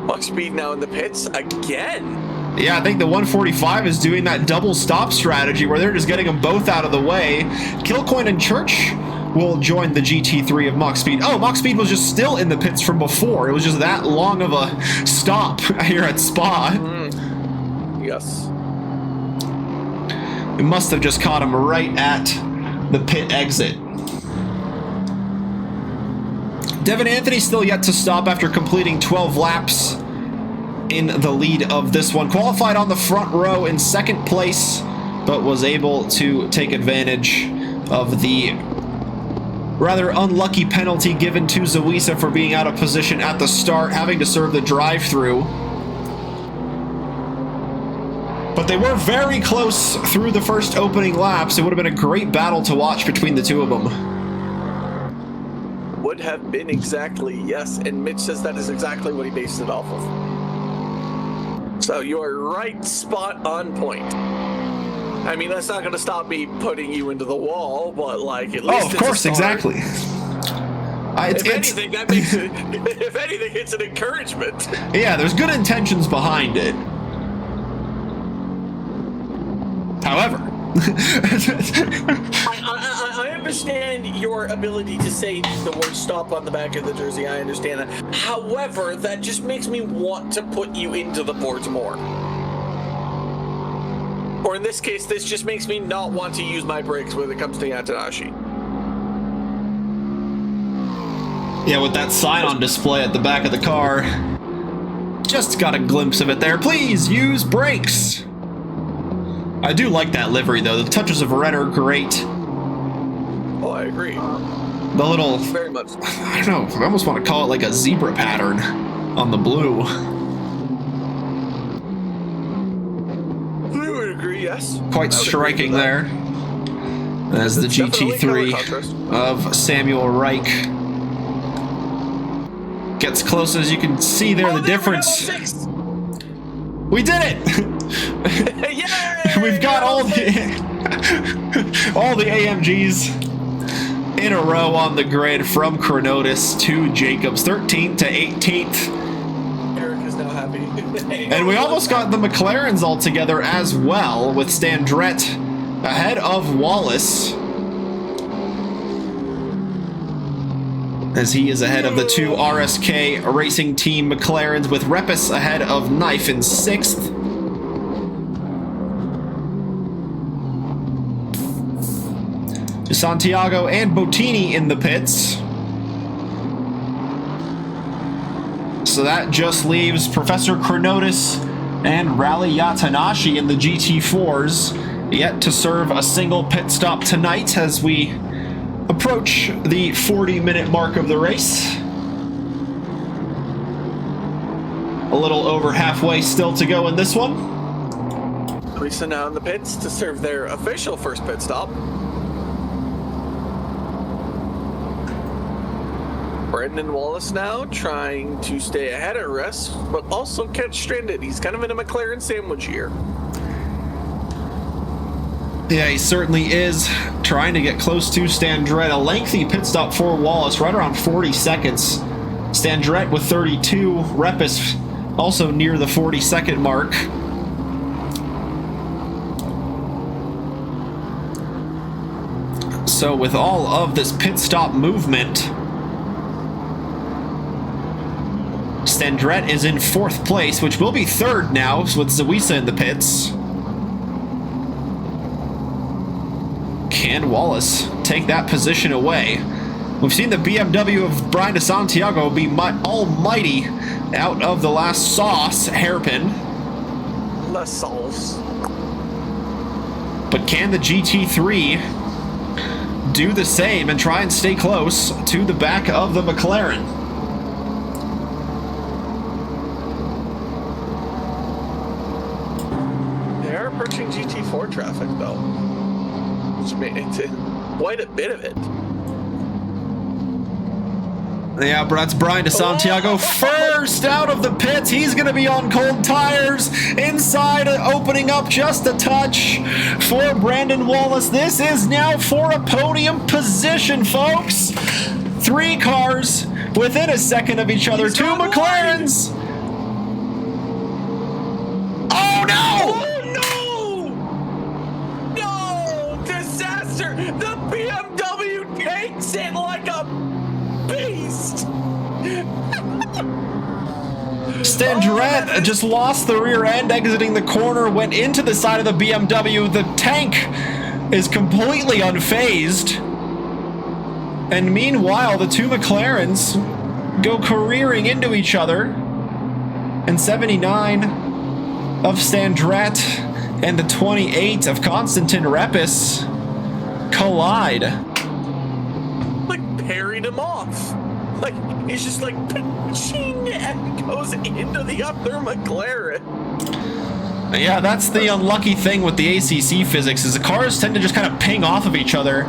Box speed now in the pits again. Yeah, I think the 145 is doing that double stop strategy where they're just getting them both out of the way. Kilcoin and Church will join the GT3 of Mach Speed. Oh, Mach Speed was just still in the pits from before. It was just that long of a stop here at Spa. Yes. It must have just caught him right at the pit exit. Devin Anthony still yet to stop after completing 12 laps in the lead of this one. Qualified on the front row in second place, but was able to take advantage of the rather unlucky penalty given to Zawisa for being out of position at the start, having to serve the drive-through. But they were very close through the first opening laps. It would have been a great battle to watch between the two of them. Would have been exactly, yes. And Mitch says that is exactly what he based it off of. So you are right, spot on point. I mean, that's not going to stop me putting you into the wall, but like at least. Oh, of course, exactly. If anything, that makes it. If anything, it's an encouragement. Yeah, there's good intentions behind it. However, I understand your ability to say the word stop on the back of the jersey. I understand that. However, that just makes me want to put you into the boards more. Or in this case, this just makes me not want to use my brakes when it comes to Yatanashi. Yeah, with that sign on display at the back of the car. Just got a glimpse of it there. Please use brakes. I do like that livery, though. The touches of red are great. Oh, I agree. The little... Very much. I don't know. I almost want to call it like a zebra pattern on the blue. I would agree, yes. Quite striking there. As the GT3 of Samuel Reich gets close, as you can see there, the difference. We did it! We've got all the AMGs in a row on the grid from Kronotus to Jacobs, 13th to 18th. Eric is now happy. And we almost got the McLarens all together as well, with Standret ahead of Wallace, as he is ahead of the 2 RSK Racing Team McLarens, with Repus ahead of Knife in 6th. Santiago and Boutini in the pits. So that just leaves Professor Kronotus and Rally Yatanashi in the GT4s, yet to serve a single pit stop tonight as we approach the 40-minute mark of the race. A little over halfway still to go in this one. Lisa now in the pits to serve their official first pit stop. Brendan Wallace now trying to stay ahead of Russ, but also catch stranded. He's kind of in a McLaren sandwich here. Yeah, he certainly is trying to get close to Standret. A lengthy pit stop for Wallace, right around 40 seconds. Standret with 32. Repus also near the 40-second mark. So with all of this pit stop movement, Standret is in 4th place, which will be 3rd now with Zawisa in the pits. Can Wallace take that position away? We've seen the BMW of Brian de Santiago be almighty out of the last sauce hairpin. Less sauce. But can the GT3 do the same and try and stay close to the back of the McLaren. They are approaching GT4 traffic, though. Which made it quite a bit of it. Yeah, but that's Brian De Santiago first out of the pits. He's going to be on cold tires. Inside, opening up just a touch for Brandon Wallace. This is now for a podium position, folks. 3 cars within a second of each other. He's 2 McLarens. Oh, no! Oh, no! No! Disaster! The BMW takes it like a beast! Stendret just lost the rear end exiting the corner, went into the side of the BMW. The tank is completely unfazed. And meanwhile, the 2 McLarens go careering into each other. And 79 of Stendret and the 28 of Konstantin Repus collide. Like, parried him off. Like, he's just like, ching, and goes into the other McLaren. Yeah, that's the unlucky thing with the ACC physics, is the cars tend to just kind of ping off of each other.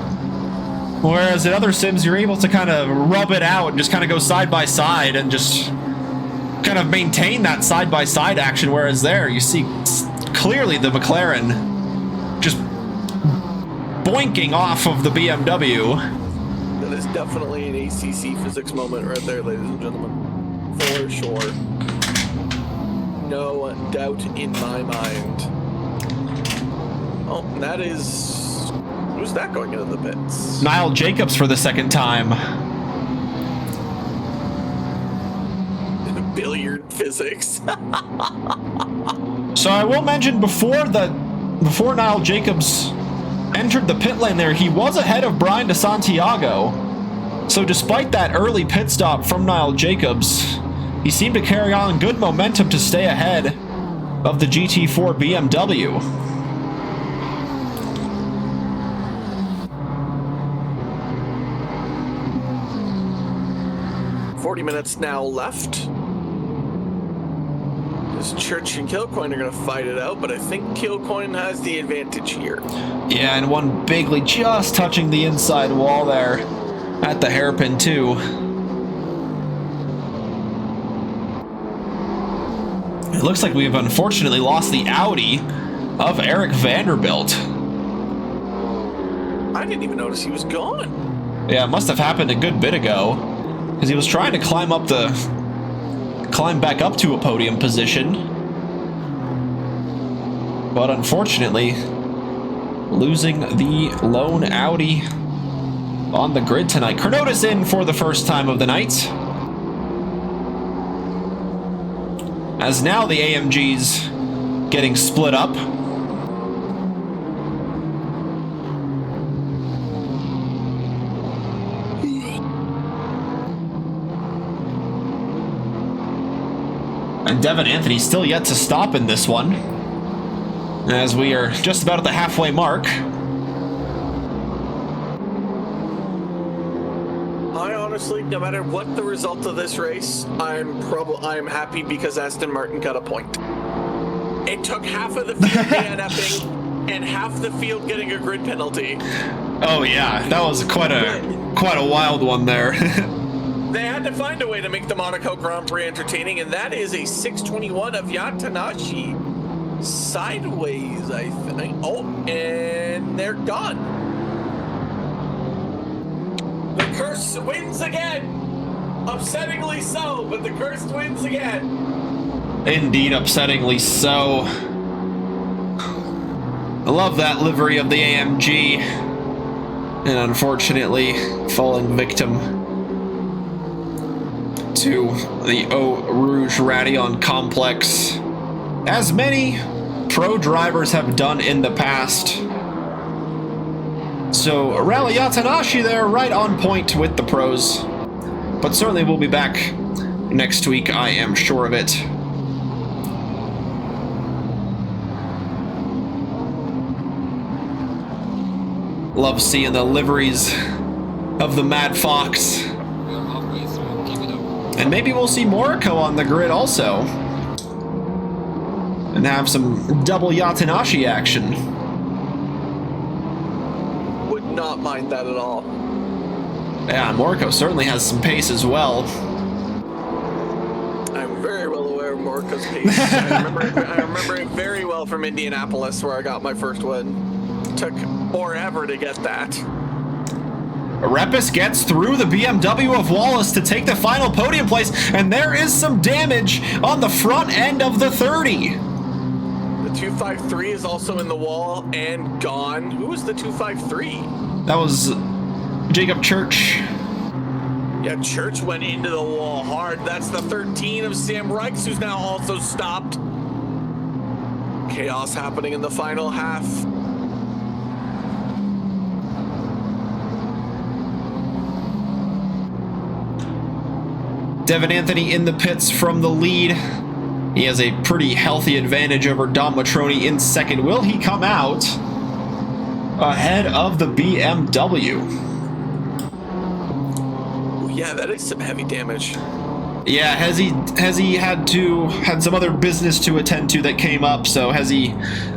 Whereas in other sims, you're able to kind of rub it out and just kind of go side by side and just kind of maintain that side by side action. Whereas there, you see clearly the McLaren just boinking off of the BMW. That is definitely an ACC physics moment right there, ladies and gentlemen. For sure. No doubt in my mind. Oh, and that is... Who's that going into the pits? Nile Jacobs for the second time. Billiard physics. So I will mention before Nile Jacobs entered the pit lane there, he was ahead of Brian De Santiago. So despite that early pit stop from Nile Jacobs, he seemed to carry on good momentum to stay ahead of the GT4 BMW. 40 minutes now left. This Church and Kilcoyne are going to fight it out, but I think Kilcoyne has the advantage here. Yeah, and one Bigley just touching the inside wall there at the hairpin too. It looks like we've unfortunately lost the Audi of Eric Vanderbilt. I didn't even notice he was gone. Yeah, it must have happened a good bit ago, because he was trying to climb back up to a podium position. But unfortunately, losing the lone Audi on the grid tonight. Kronotus in for the first time of the night, as now the AMG's getting split up. And Devin Anthony still yet to stop in this one, as we are just about at the halfway mark. I honestly, no matter what the result of this race, I'm happy because Aston Martin got a point. It took half of the field DNFing and half the field getting a grid penalty. Oh yeah, that was quite a wild one there. They had to find a way to make the Monaco Grand Prix entertaining, and that is a 621 of Yatanashi. Sideways, I think. Oh, and they're done. The curse wins again. Upsettingly so, but the curse wins again. Indeed, upsettingly so. I love that livery of the AMG. And unfortunately, falling victim to the Eau Rouge Radeon complex, as many pro drivers have done in the past. So Rally Yatanashi there, right on point with the pros. But certainly we'll be back next week, I am sure of it. Love seeing the liveries of the Mad Fox. And maybe we'll see Moriko on the grid also. And have some double Yatanashi action. Would not mind that at all. Yeah, Moriko certainly has some pace as well. I'm very well aware of Moriko's pace. I remember it very well from Indianapolis, where I got my first win. Took forever to get that. Repus gets through the BMW of Wallace to take the final podium place, and there is some damage on the front end of the 30. The 253 is also in the wall and gone. Who was the 253? That was Jacob Church. Yeah, Church went into the wall hard. That's the 13 of Sam Reichs, who's now also stopped. Chaos happening in the final half. Devin Anthony in the pits from the lead. He has a pretty healthy advantage over Dom Matroni in second. Will he come out ahead of the BMW? Yeah, that is some heavy damage. Yeah, has he had some other business to attend to that came up, so has he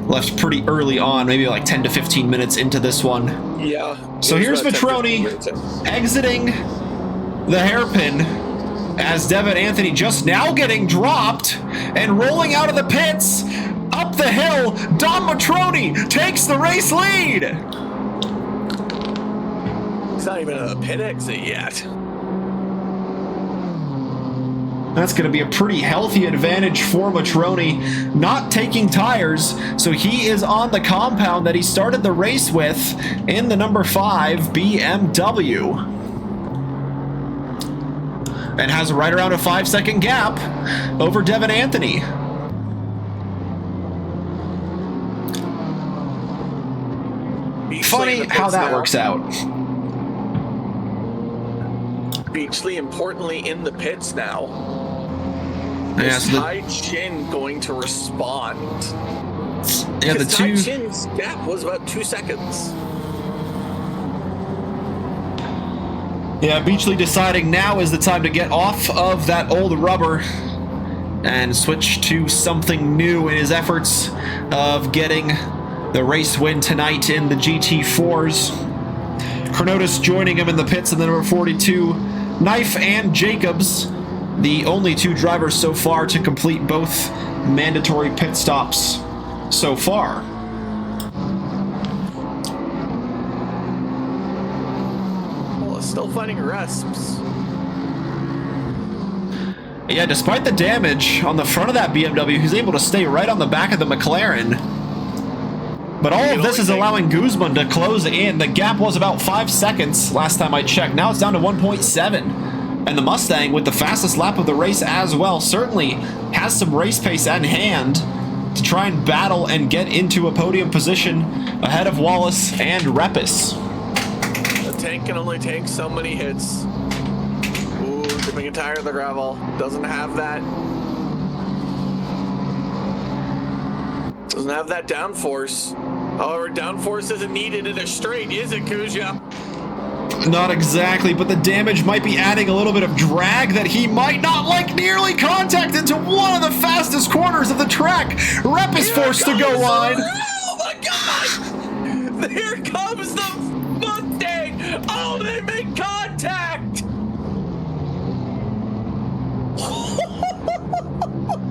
left pretty early on, maybe like 10 to 15 minutes into this one. Yeah. So here's Matroni exiting the hairpin as Devin Anthony just now getting dropped and rolling out of the pits. Up the hill, Dom Matroni takes the race lead. He's not even at a pit exit yet. That's going to be a pretty healthy advantage for Matroni, not taking tires, so he is on the compound that he started the race with in the number 5 BMW. And has right around a 5-second gap over Devin Anthony. Funny how that works out. Beachley importantly in the pits now. Yeah, Is Tai Chin going to respond? Yeah, the Tai two. Chin's gap was about 2 seconds. Yeah, Beachley deciding now is the time to get off of that old rubber and switch to something new in his efforts of getting the race win tonight in the GT4s. Kronotus joining him in the pits in the number 42. Knife and Jacobs, the only 2 drivers so far to complete both mandatory pit stops so far. Still finding resps. Yeah, despite the damage on the front of that BMW, he's able to stay right on the back of the McLaren. But all of this is allowing Guzman to close in. The gap was about 5 seconds last time I checked. Now it's down to 1.7. And the Mustang, with the fastest lap of the race as well, certainly has some race pace at hand to try and battle and get into a podium position ahead of Wallace and Repus. Tank can only take so many hits. Ooh, dipping a tire in the gravel. Doesn't have that. Doesn't have that downforce. However, downforce isn't needed in a straight, is it, Kuja? Not exactly, but the damage might be adding a little bit of drag that he might not like. Nearly contact into one of the fastest corners of the track. Repus forced to go wide. Oh my God! Here comes the Mustang! Oh, they make contact!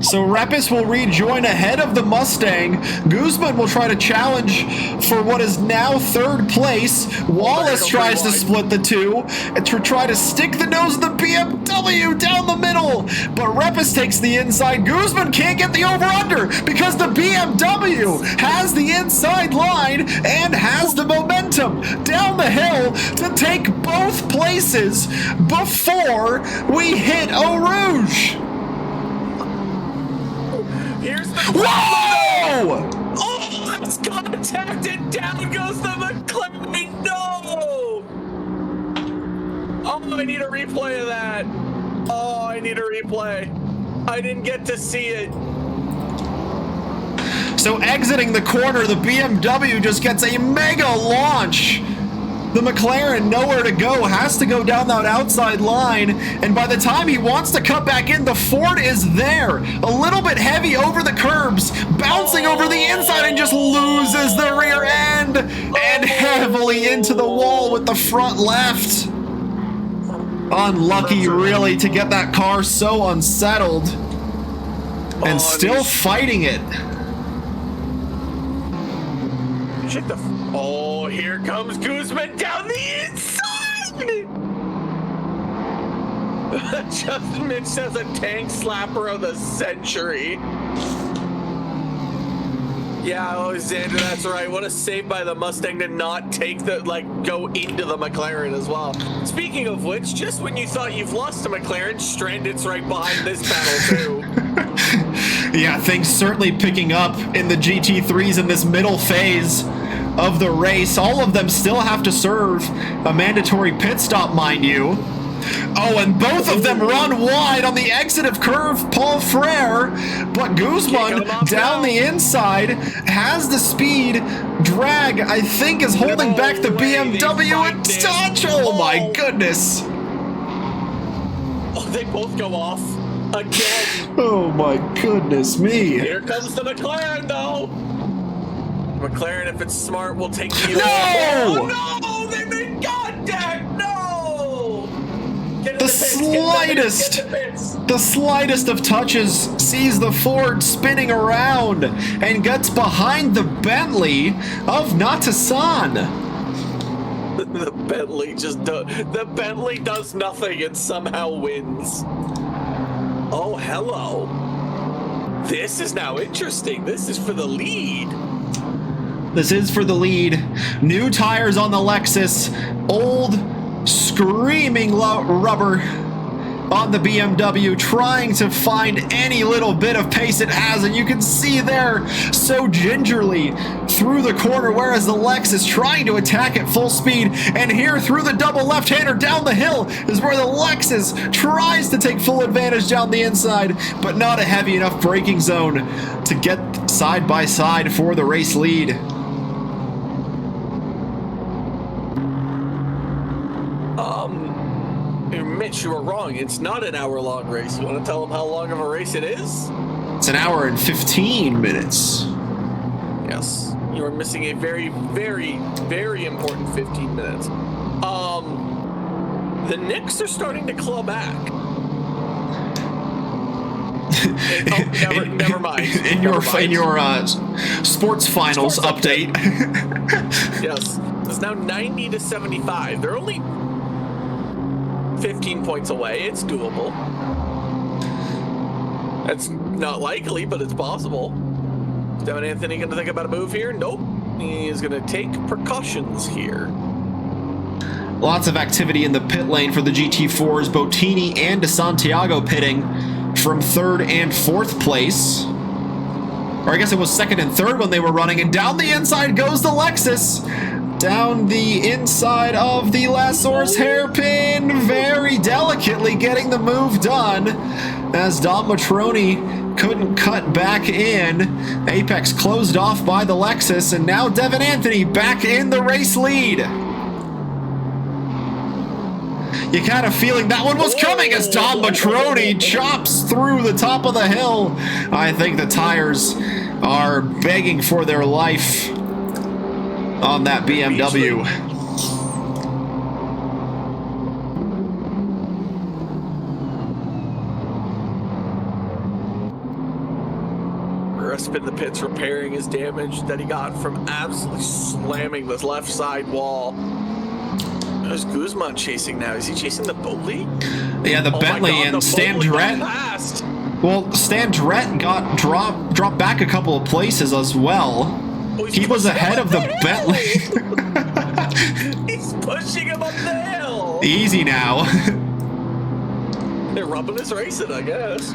So Repus will rejoin ahead of the Mustang. Guzman will try to challenge for what is now 3rd place. Wallace tries to split the 2 and to try to stick the nose of the BMW down the middle. But Repus takes the inside. Guzman can't get the over-under because the BMW has the inside line and has the momentum down the hill to take both places before we hit Eau Rouge. Here's the Whoa! Oh, it's contacted. Down goes the McLaren. No! Oh, I need a replay of that. Oh, I need a replay. I didn't get to see it. So exiting the corner, the BMW just gets a mega launch The McLaren, nowhere to go, has to go down that outside line, and by the time he wants to cut back in, the Ford is there. A little bit heavy over the curbs, bouncing over the inside and just loses the rear end, and heavily into the wall with the front left. Unlucky, really, to get that car so unsettled, and still fighting it. Check the... Oh, here comes Guzman down the inside! Justin Mitch says a tank slapper of the century. Yeah, Alexander, that's right. What a save by the Mustang to not take the, go into the McLaren as well. Speaking of which, just when you thought you've lost a McLaren, Stranded's right behind this battle too. Yeah, things certainly picking up in the GT3s in this middle phase of the race. All of them still have to serve a mandatory pit stop, mind you. Oh, and both of them run wide on the exit of curve Paul Frere, but Guzman down the inside has the speed. Drag, I think, is holding back the BMW and touch. Oh my goodness. Oh, they both go off again. Oh my goodness me. Here comes the McLaren though. McLaren, if it's smart, will take the... No! Oh no! They made contact! No! Get in the slightest of touches sees the Ford spinning around and gets behind the Bentley of Natasan. The Bentley does nothing and somehow wins. Oh, hello. This is now interesting. This is for the lead. This is for the lead. New tires on the Lexus. Old, screaming rubber on the BMW, trying to find any little bit of pace it has, and you can see there so gingerly through the corner, whereas the Lexus trying to attack at full speed. And here through the double left-hander down the hill is where the Lexus tries to take full advantage down the inside, but not a heavy enough braking zone to get side by side for the race lead. Mitch, you were wrong. It's not an hour-long race. You want to tell them how long of a race it is? It's an hour and 15 minutes. Yes. You are missing a very, very, very important 15 minutes. The Knicks are starting to claw back. Never mind. In your sports finals update. Yes. It's now 90 to 75. They're only 15 points away. It's doable. That's not likely, but it's possible. Is Devin Anthony going to think about a move here? Nope. He is going to take precautions here. Lots of activity in the pit lane for the GT4s. Boutini and Santiago pitting from 3rd and 4th place. Or I guess it was 2nd and 3rd when they were running. And down the inside goes the Lexus. Down the inside of the Lassour's hairpin, very delicately getting the move done as Dom Matroni couldn't cut back in. Apex closed off by the Lexus, and now Devin Anthony back in the race lead. You kind of feeling that one was coming as Dom Matroni chops through the top of the hill. I think the tires are begging for their life on that BMW. Rusp in the pits repairing his damage that he got from absolutely slamming this left side wall. There's Guzman chasing now. Is he chasing the Beley? Yeah, the Bentley and Stan Dret. Well, Stan Dret got dropped back a couple of places as well. Oh, he was ahead of the Bentley. He's pushing him up the hill. Easy now. They're rubbing his racing, I guess.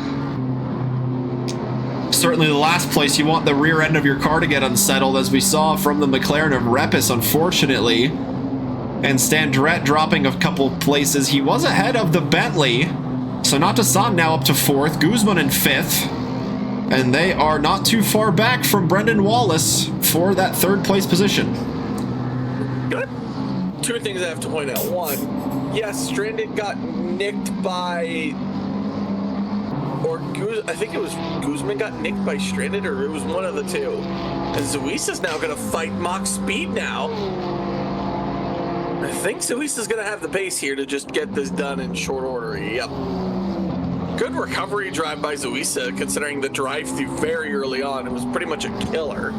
Certainly the last place you want the rear end of your car to get unsettled, as we saw from the McLaren of Repus, unfortunately. And Stan Dret dropping a couple places. He was ahead of the Bentley. So Natasan now up to 4th, Guzman in 5th. And they are not too far back from Brendan Wallace for that 3rd place position. Good. two things I have to point out. One, yes, Stranded got nicked by, I think it was Guzman got nicked by Stranded, or it was one of the two. And Zuisa's now going to fight Mach Speed now. I think Zuisa's going to have the pace here to just get this done in short order. Yep. Good recovery drive by Zuisa, considering the drive-through very early on. It was pretty much a killer.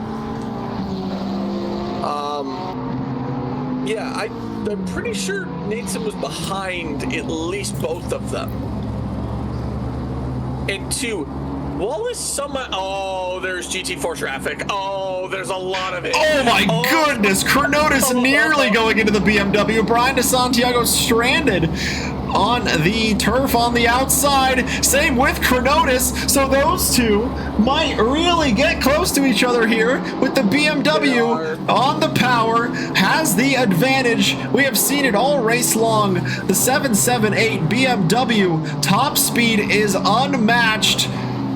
Yeah, I'm pretty sure Nathan was behind at least both of them. And two, Wallace somehow... Oh, there's GT4 traffic. Oh, there's a lot of it. Oh my goodness! Kronotus nearly going into the BMW. Brian de Santiago stranded on the turf on the outside. Same with Kronotus. So those two might really get close to each other here, with the BMW on the power, has the advantage. We have seen it all race long. The 778 BMW top speed is unmatched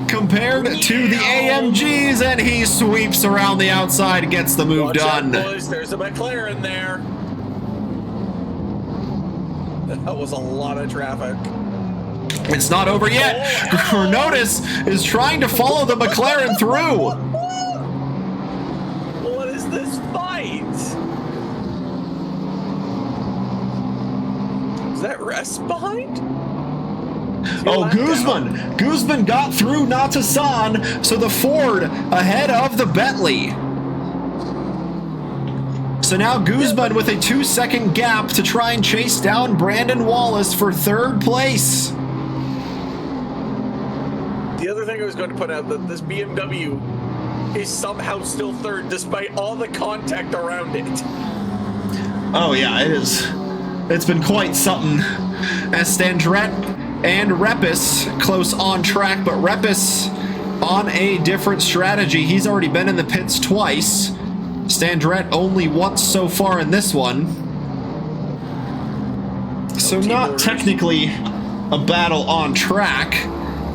compared to the AMGs, and he sweeps around the outside, gets the move done. Out, boys. There's a McLaren there. That was a lot of traffic. It's not over yet. Kronotus is trying to follow the McLaren through. What is this fight? Is that rest behind? Oh, Guzman. Guzman got through Natasan, so the Ford ahead of the Bentley. So now Guzman with a 2-second gap to try and chase down Brandon Wallace for third place. The other thing I was going to put out, that this BMW is somehow still third despite all the contact around it. Oh yeah, it is. It's been quite something. As Standret and Repus close on track, but Repus on a different strategy. He's already been in the pits twice. Standret only once so far in this one. So not technically a battle on track,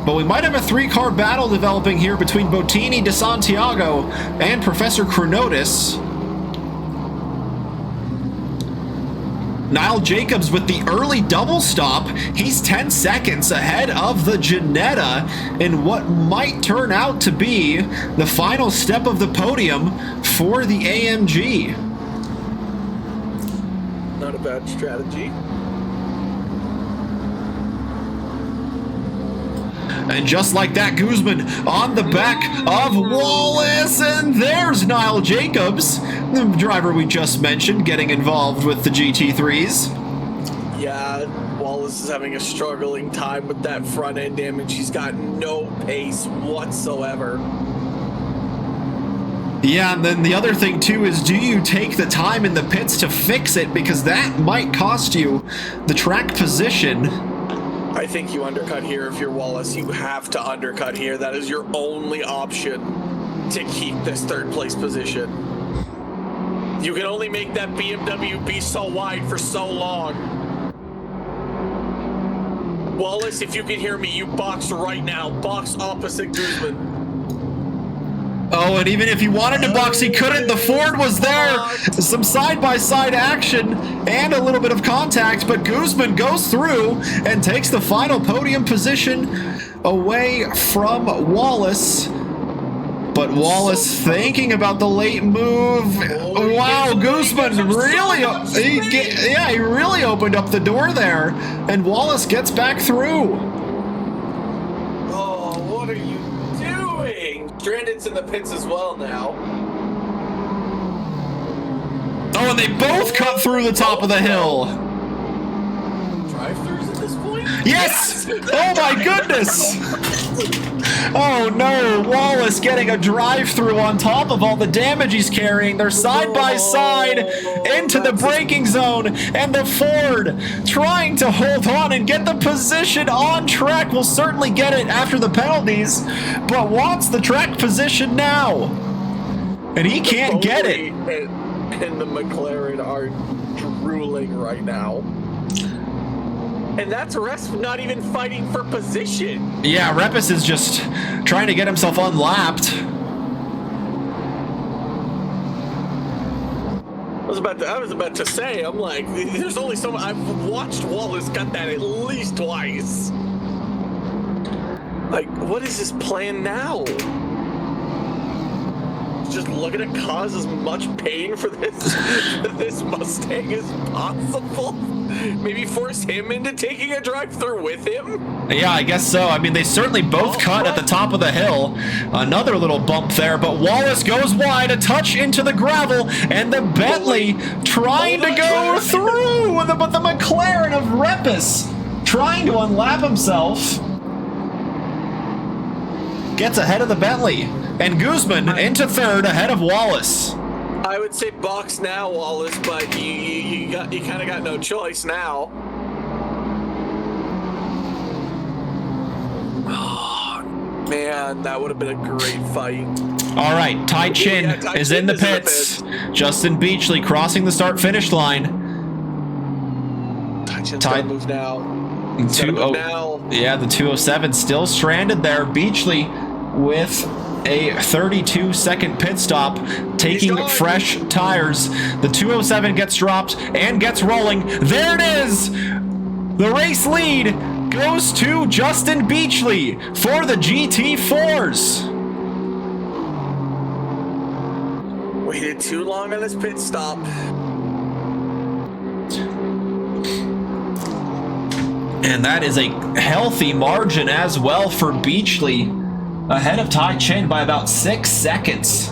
but we might have a 3-car battle developing here between Boutini, De Santiago, and Professor Kronotus. Nile Jacobs with the early double stop. He's 10 seconds ahead of the Ginetta in what might turn out to be the final step of the podium for the AMG. Not a bad strategy. And just like that, Guzman on the back of Wallace, and there's Nile Jacobs, the driver we just mentioned, getting involved with the GT3s. Yeah, Wallace is having a struggling time with that front end damage. He's got no pace whatsoever. Yeah, and then the other thing too is, do you take the time in the pits to fix it? Because that might cost you the track position. I think you undercut here if you're Wallace. You have to undercut here. That is your only option to keep this third place position. You can only make that BMW be so wide for so long. Wallace, if you can hear me, you box right now. Box opposite Guzman. Oh, and even if he wanted to box, he couldn't. The Ford was there. Some side-by-side action and a little bit of contact, but Guzman goes through and takes the final podium position away from Wallace. But Wallace thinking about the late move. Wow, Guzman really, he really opened up the door there, and Wallace gets back through. Stranded's in the pits as well now. Oh, and they both cut through the top of the hill. Drive-throughs at this point? Yes! Oh my goodness! Oh no, Wallace getting a drive-through on top of all the damage he's carrying. They're side by side into the braking zone, and the Ford trying to hold on and get the position on track. Will certainly get it after the penalties, but wants the track position now. And he can't get it. And the McLaren are drooling right now. And that's Rest not even fighting for position. Yeah, Repus is just trying to get himself unlapped. I was about to say, I'm like, there's only so much. I've watched Wallace cut that at least twice. Like, what is his plan now? Just looking to cause as much pain for this Mustang as possible. Maybe force him into taking a drive-through with him? Yeah, I guess so. I mean, they certainly both cut at the top of the hill. Another little bump there, but Wallace goes wide, a touch into the gravel, and the Bentley trying to go through, but the McLaren of Repus trying to unlap himself. Gets ahead of the Bentley, and Guzman into third ahead of Wallace. I would say box now, Wallace, but you kind of got no choice now. Oh, man, that would have been a great fight. All right, Tai Chin is in the pits. Justin Beachley crossing the start-finish line. Tai Chin's gotta move now. Yeah, the 207 still stranded there. Beachley with a 32-second pit stop, taking fresh tires. The 207 gets dropped and gets rolling. There it is! The race lead goes to Justin Beachley for the GT4s. Waited too long on this pit stop. And that is a healthy margin as well for Beachley, ahead of Tai Chin by about 6 seconds.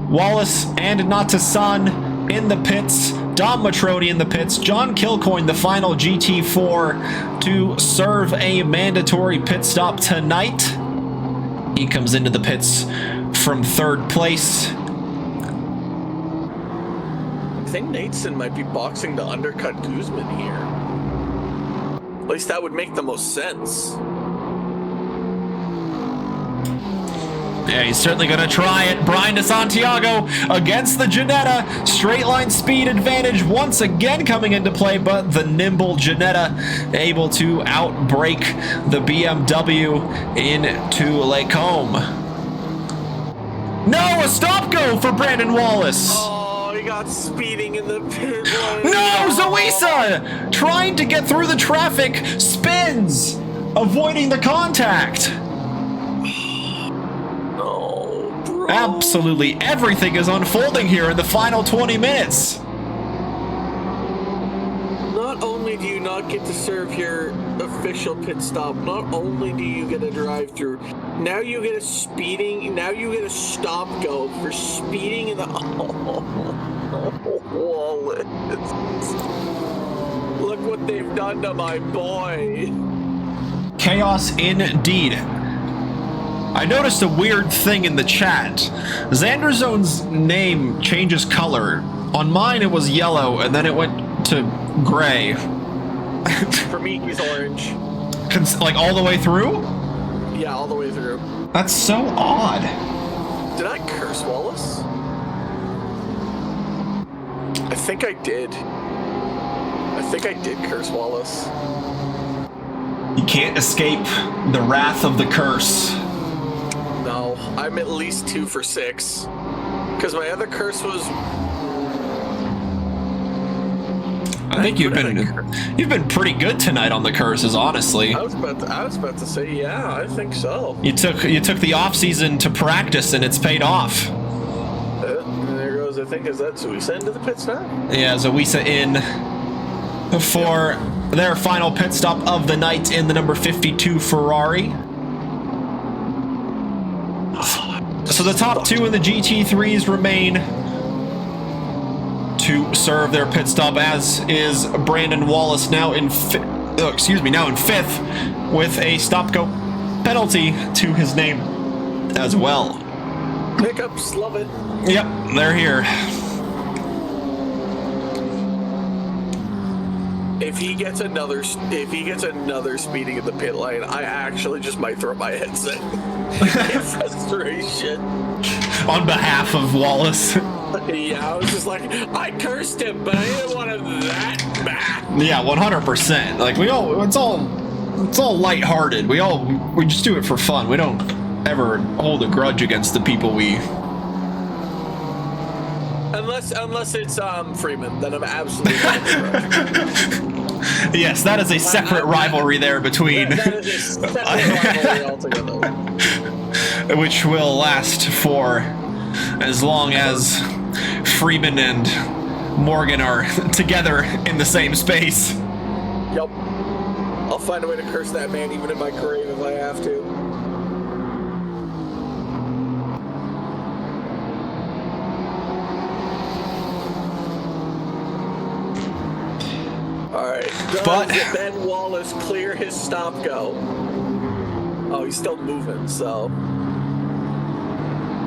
Wallace and Natasan in the pits, Dom Matroni in the pits, John Kilcoyne, the final GT4 to serve a mandatory pit stop tonight. He comes into the pits from third place. I think Nateson might be boxing to undercut Guzman here. At least that would make the most sense. Yeah, he's certainly going to try it. Brian de Santiago against the Ginetta. Straight line speed advantage once again coming into play, but the nimble Ginetta able to outbrake the BMW into Lake Home. No, a stop go for Brandon Wallace. Oh, he got speeding in the pit lane. No, Zoisa trying to get through the traffic, spins, avoiding the contact. Absolutely everything is unfolding here in the final 20 minutes. Not only do you not get to serve your official pit stop, not only do you get a drive-through, now you get a speeding, now you get a stop go for speeding in the... Wallace. Look what they've done to my boy. Chaos indeed. I noticed a weird thing in the chat. Xanderzone's name changes color. On mine, it was yellow, and then it went to gray. For me, he's orange. Like all the way through? Yeah, all the way through. That's so odd. Did I curse Wallace? I think I did. I think I did curse Wallace. You can't escape the wrath of the curse. No, I'm at least 2 for 6. Because my other curse was... I think you've been pretty good tonight on the curses, honestly. I was about to say, yeah, I think so. You took the off season to practice, and it's paid off. There goes, I think, is that Zoisa into the pits now? Yeah, Zoisa in for their final pit stop of the night in the number 52 Ferrari. So the top 2 in the GT3s remain to serve their pit stop, as is Brandon Wallace now in now in 5th with a stop-go penalty to his name as well. Pickups, love it. Yep, they're here. If he gets another speeding in the pit lane, I actually just might throw my headset in frustration. On behalf of Wallace. Yeah, I was just like, I cursed him, but I didn't want him that bad. Yeah, 100%. Like it's all lighthearted. We just do it for fun. We don't ever hold a grudge against the people we Unless it's Freeman, then I'm absolutely not. Yes, that is a separate rivalry there between... That is a separate rivalry altogether. Which will last for as long as Freeman and Morgan are together in the same space. Yep. I'll find a way to curse that man even in my grave if I have to. Alright. But does Ben Wallace clear his stop go? Oh, he's still moving, so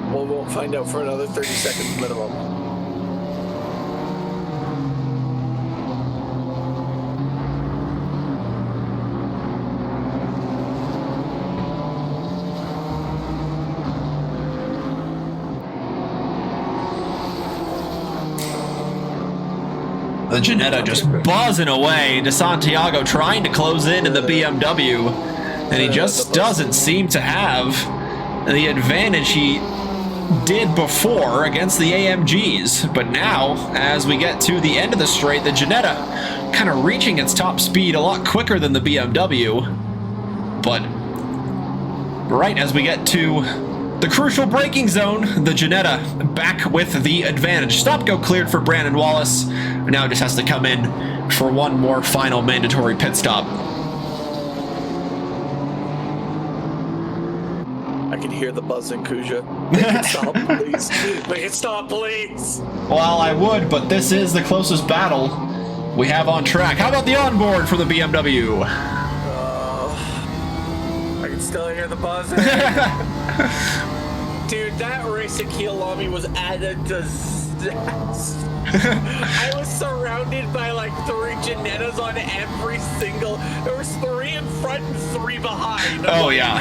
we won't find out for another 30 seconds minimum. the Ginetta just buzzing away to Santiago, trying to close in the BMW, and he just doesn't seem to have the advantage he did before against the AMGs. But now, as we get to the end of the straight, the Ginetta kind of reaching its top speed a lot quicker than the BMW. But right as we get to the crucial braking zone, the Ginetta back with the advantage. Stop go cleared for Brandon Wallace. Now just has to come in for one more final mandatory pit stop. I can hear the buzzing, Kuja. Make it stop, please. Make it stop, please. Well, I would, but this is the closest battle we have on track. How about the onboard for the BMW? I can still hear the buzzing. Dude, that race at Kielami was at a disaster. I was surrounded by like 3 Ginettas on every single... There was 3 in front and 3 behind. Oh, yeah.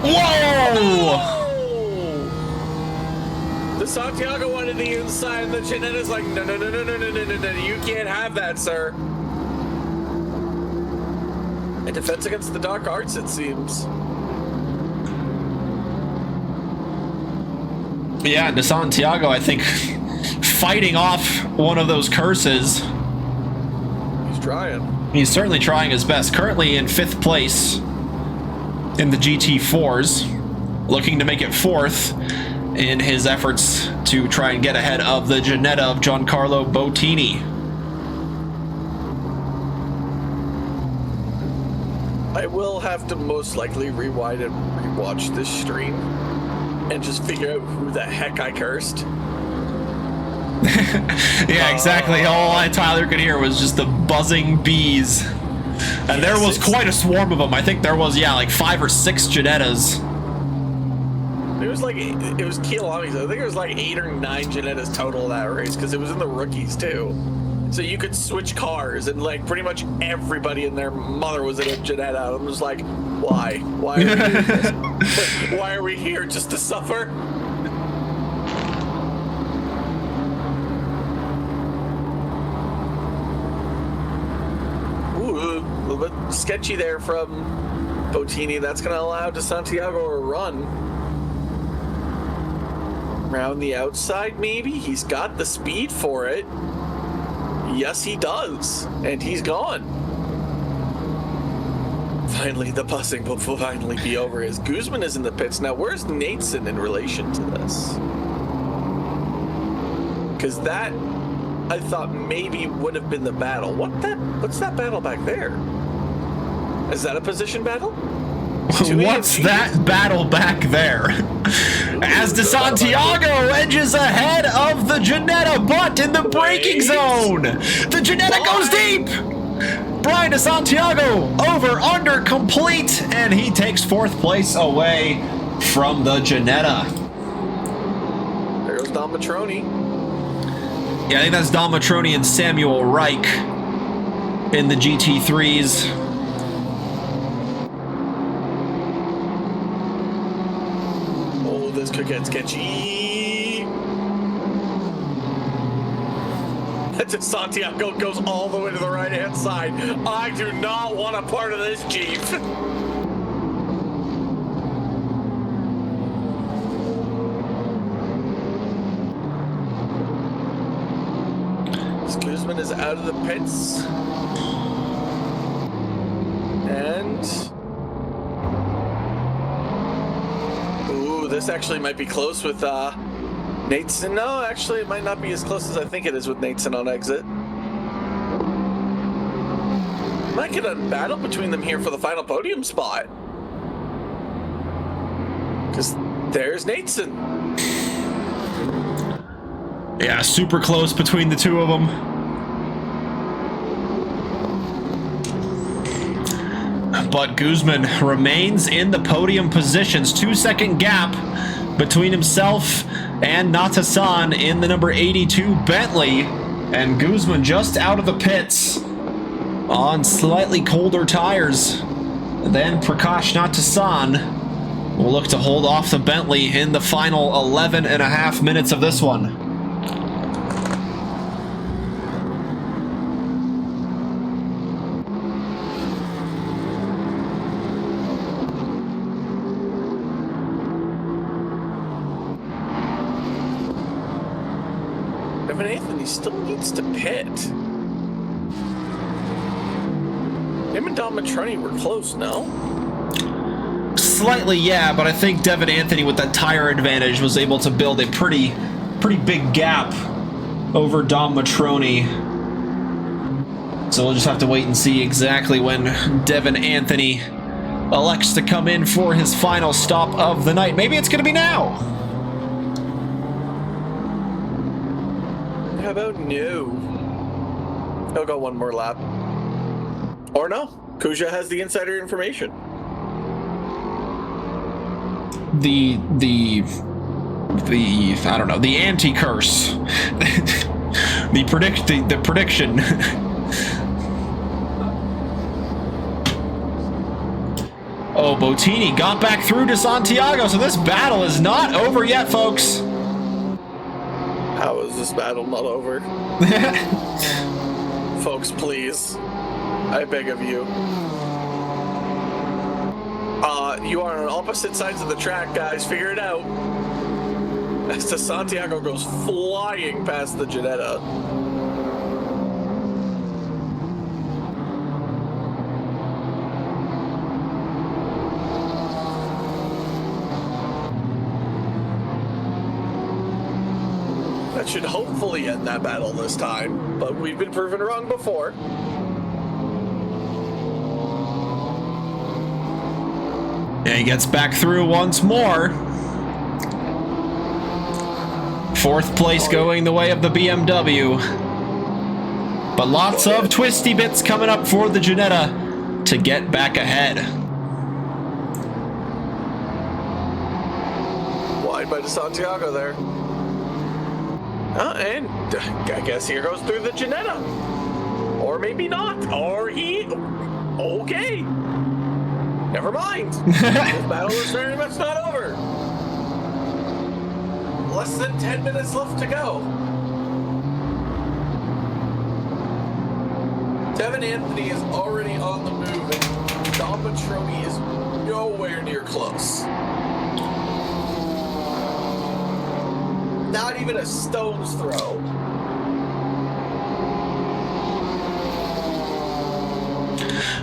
Whoa! The Santiago wanted the inside, and the Ginetta's like, no, you can't have that, sir. A defense against the dark arts, it seems. Yeah, De Santiago, I think, fighting off one of those curses. He's trying. He's certainly trying his best. Currently in 5th place in the GT4s, looking to make it 4th in his efforts to try and get ahead of the Ginetta of Giancarlo Boutini. I will have to most likely rewind and rewatch this stream and just figure out who the heck I cursed. Yeah, exactly. All Tyler could hear was just the buzzing bees. And there was quite a swarm of them. I think there was, like 5 or 6 Ginettas. It was like, it was Kielami's. I think it was like 8 or 9 Ginettas total in that race, because it was in the rookies too. So you could switch cars, and like pretty much everybody and their mother was in a Ginetta. I'm just like, why? Why are we doing this? Why are we here, just to suffer? Ooh, a little bit sketchy there from Boutini. That's going to allow De Santiago a run. Around the outside, maybe? He's got the speed for it. Yes, he does. And he's gone. Finally, the buzzing will finally be over as Guzman is in the pits. Now, where's Nateson in relation to this? Because that, I thought maybe would have been the battle. What's that battle back there? Is that a position battle? What's that battle back there? As De Santiago edges ahead of the Ginetta, but in the braking zone, the Ginetta goes deep. Brian De Santiago over under complete, and he takes 4th place away from the Ginetta. There goes Don Matroni. Yeah, I think that's Don Matroni and Samuel Reich in the GT3s. This could get sketchy. De Santiago goes all the way to the right-hand side. I do not want a part of this Jeep. Guzman is out of the pits. And... ooh, this actually might be close with Nateson. No, actually, it might not be as close as I think it is with Nateson on exit. Might get a battle between them here for the final podium spot. Because there's Nateson. Yeah, super close between the two of them. But Guzman remains in the podium positions. 2-second gap between himself and Natasan in the number 82 Bentley. And Guzman just out of the pits on slightly colder tires than Prakash Natasan. Will look to hold off the Bentley in the final 11.5 minutes of this one. Devin Anthony still needs to pit. Him and Don Matroni were close, no? Slightly, yeah, but I think Devin Anthony with that tire advantage was able to build a pretty big gap over Dom Matroni. So we'll just have to wait and see exactly when Devin Anthony elects to come in for his final stop of the night. Maybe it's going to be now. How about no? He'll go one more lap. Or no, Kuja has the insider information. The I don't know, the anti-curse. the prediction. Oh, Boutini got back through to Santiago, so this battle is not over yet, folks. How is this battle not over? Folks, please. I beg of you. You are on opposite sides of the track, guys. Figure it out. As the Santiago goes flying past the Ginetta. That should hopefully end that battle this time, but we've been proven wrong before. Yeah, he gets back through once more. Fourth place going the way of the BMW. But lots of twisty bits coming up for the Ginetta to get back ahead. Wide by the Santiago there. And I guess here goes through the Ginetta. Or maybe not. Or he... okay. Never mind. This battle is very much not over. Less than 10 minutes left to go. Devin Anthony is already on the move, and Dom Matroni is nowhere near close. Not even a stone's throw.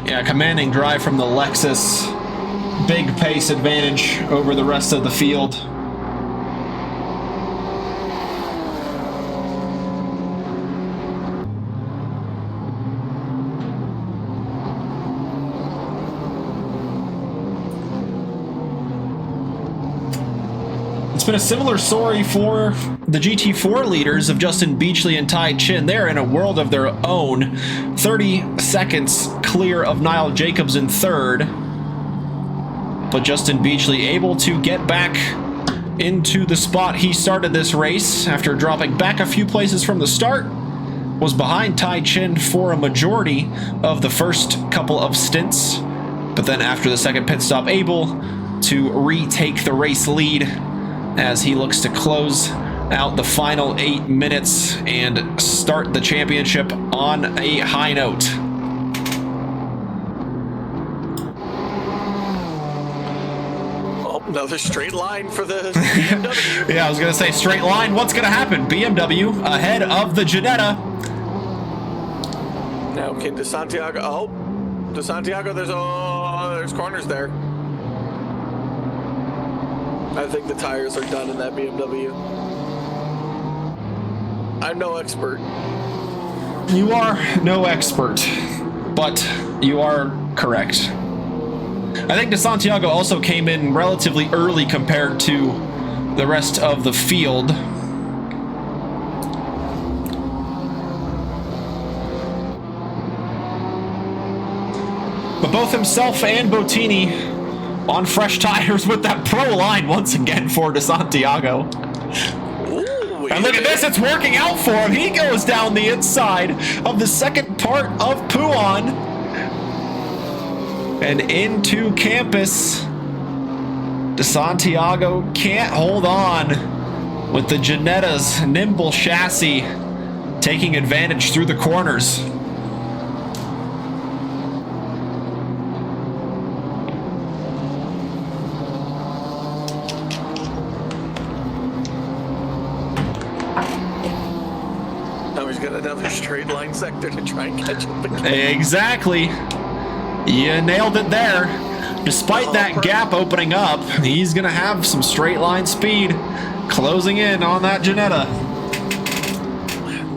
Yeah, commanding drive from the Lexus. Big pace advantage over the rest of the field. It's been a similar story for the GT4 leaders of Justin Beachley and Ty Chin. They're in a world of their own. 30 seconds clear of Nile Jacobs in third. But Justin Beachley able to get back into the spot he started this race after dropping back a few places from the start. Was behind Ty Chin for a majority of the first couple of stints. But then after the second pit stop, able to retake the race lead as he looks to close out the final 8 minutes and start the championship on a high note. Oh, another straight line for the BMW. Yeah, I was going to say straight line. What's going to happen? BMW ahead of the Ginetta. Okay, to Santiago. Oh, to Santiago. There's corners there. I think the tires are done in that BMW. I'm no expert. You are no expert, but you are correct. I think De Santiago also came in relatively early compared to the rest of the field. But both himself and Boutini on fresh tires with that pro line once again for De Santiago. Ooh, And look at this, it's working out for him. He goes down the inside of the second part of Pouan and into Campus. De Santiago can't hold on with the Ginetta's nimble chassis taking advantage through the corners. Another straight line sector to try and catch up again. Exactly. You nailed it there. Despite that gap opening up, he's going to have some straight line speed closing in on that Ginetta.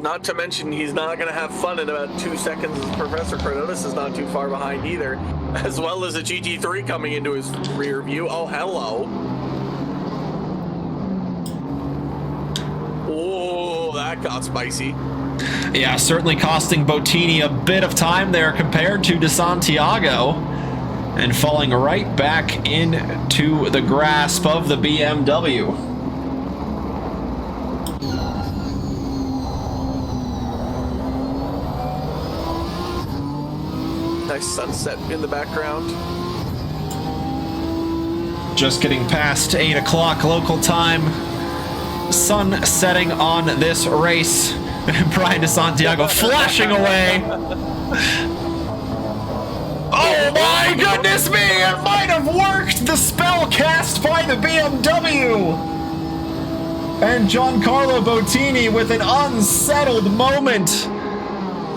Not to mention, he's not going to have fun in about 2 seconds. Professor Kronotus is not too far behind either, as well as a GT3 coming into his rear view. Oh, hello. Oh, that got spicy. Yeah, certainly costing Boutini a bit of time there compared to De Santiago, and falling right back into the grasp of the BMW. Nice sunset in the background. Just getting past 8 o'clock local time. Sun setting on this race. Brian De Santiago flashing away. Oh my goodness me! It might have worked! The spell cast by the BMW! And Giancarlo Boutini with an unsettled moment.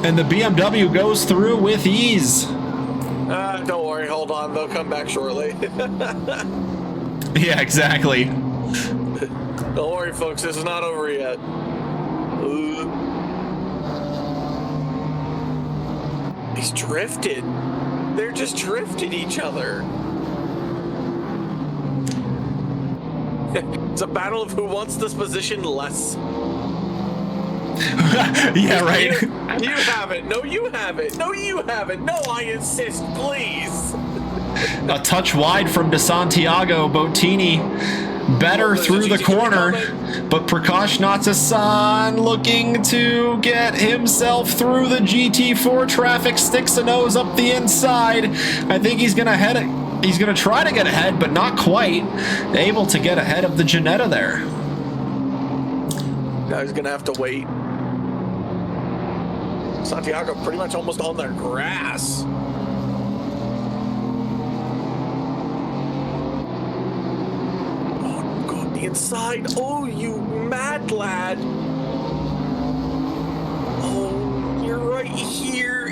And the BMW goes through with ease. Don't worry, hold on. They'll come back shortly. Yeah, exactly. Don't worry, folks. This is not over yet. He's drifted. They're just drifting each other. It's a battle of who wants this position less. Yeah, right. You have it. No, you have it. No, you have it. No, I insist, please. A touch wide from De Santiago. Boutini better through the corner, but Prakashnatsa-san looking to get himself through the GT4 traffic, sticks a nose up the inside. I think he's gonna head it. He's gonna try to get ahead, but not quite able to get ahead of the Ginetta there. Now he's gonna have to wait. Santiago pretty much almost on their grass. Inside. Oh, you mad lad. Oh, you're right here.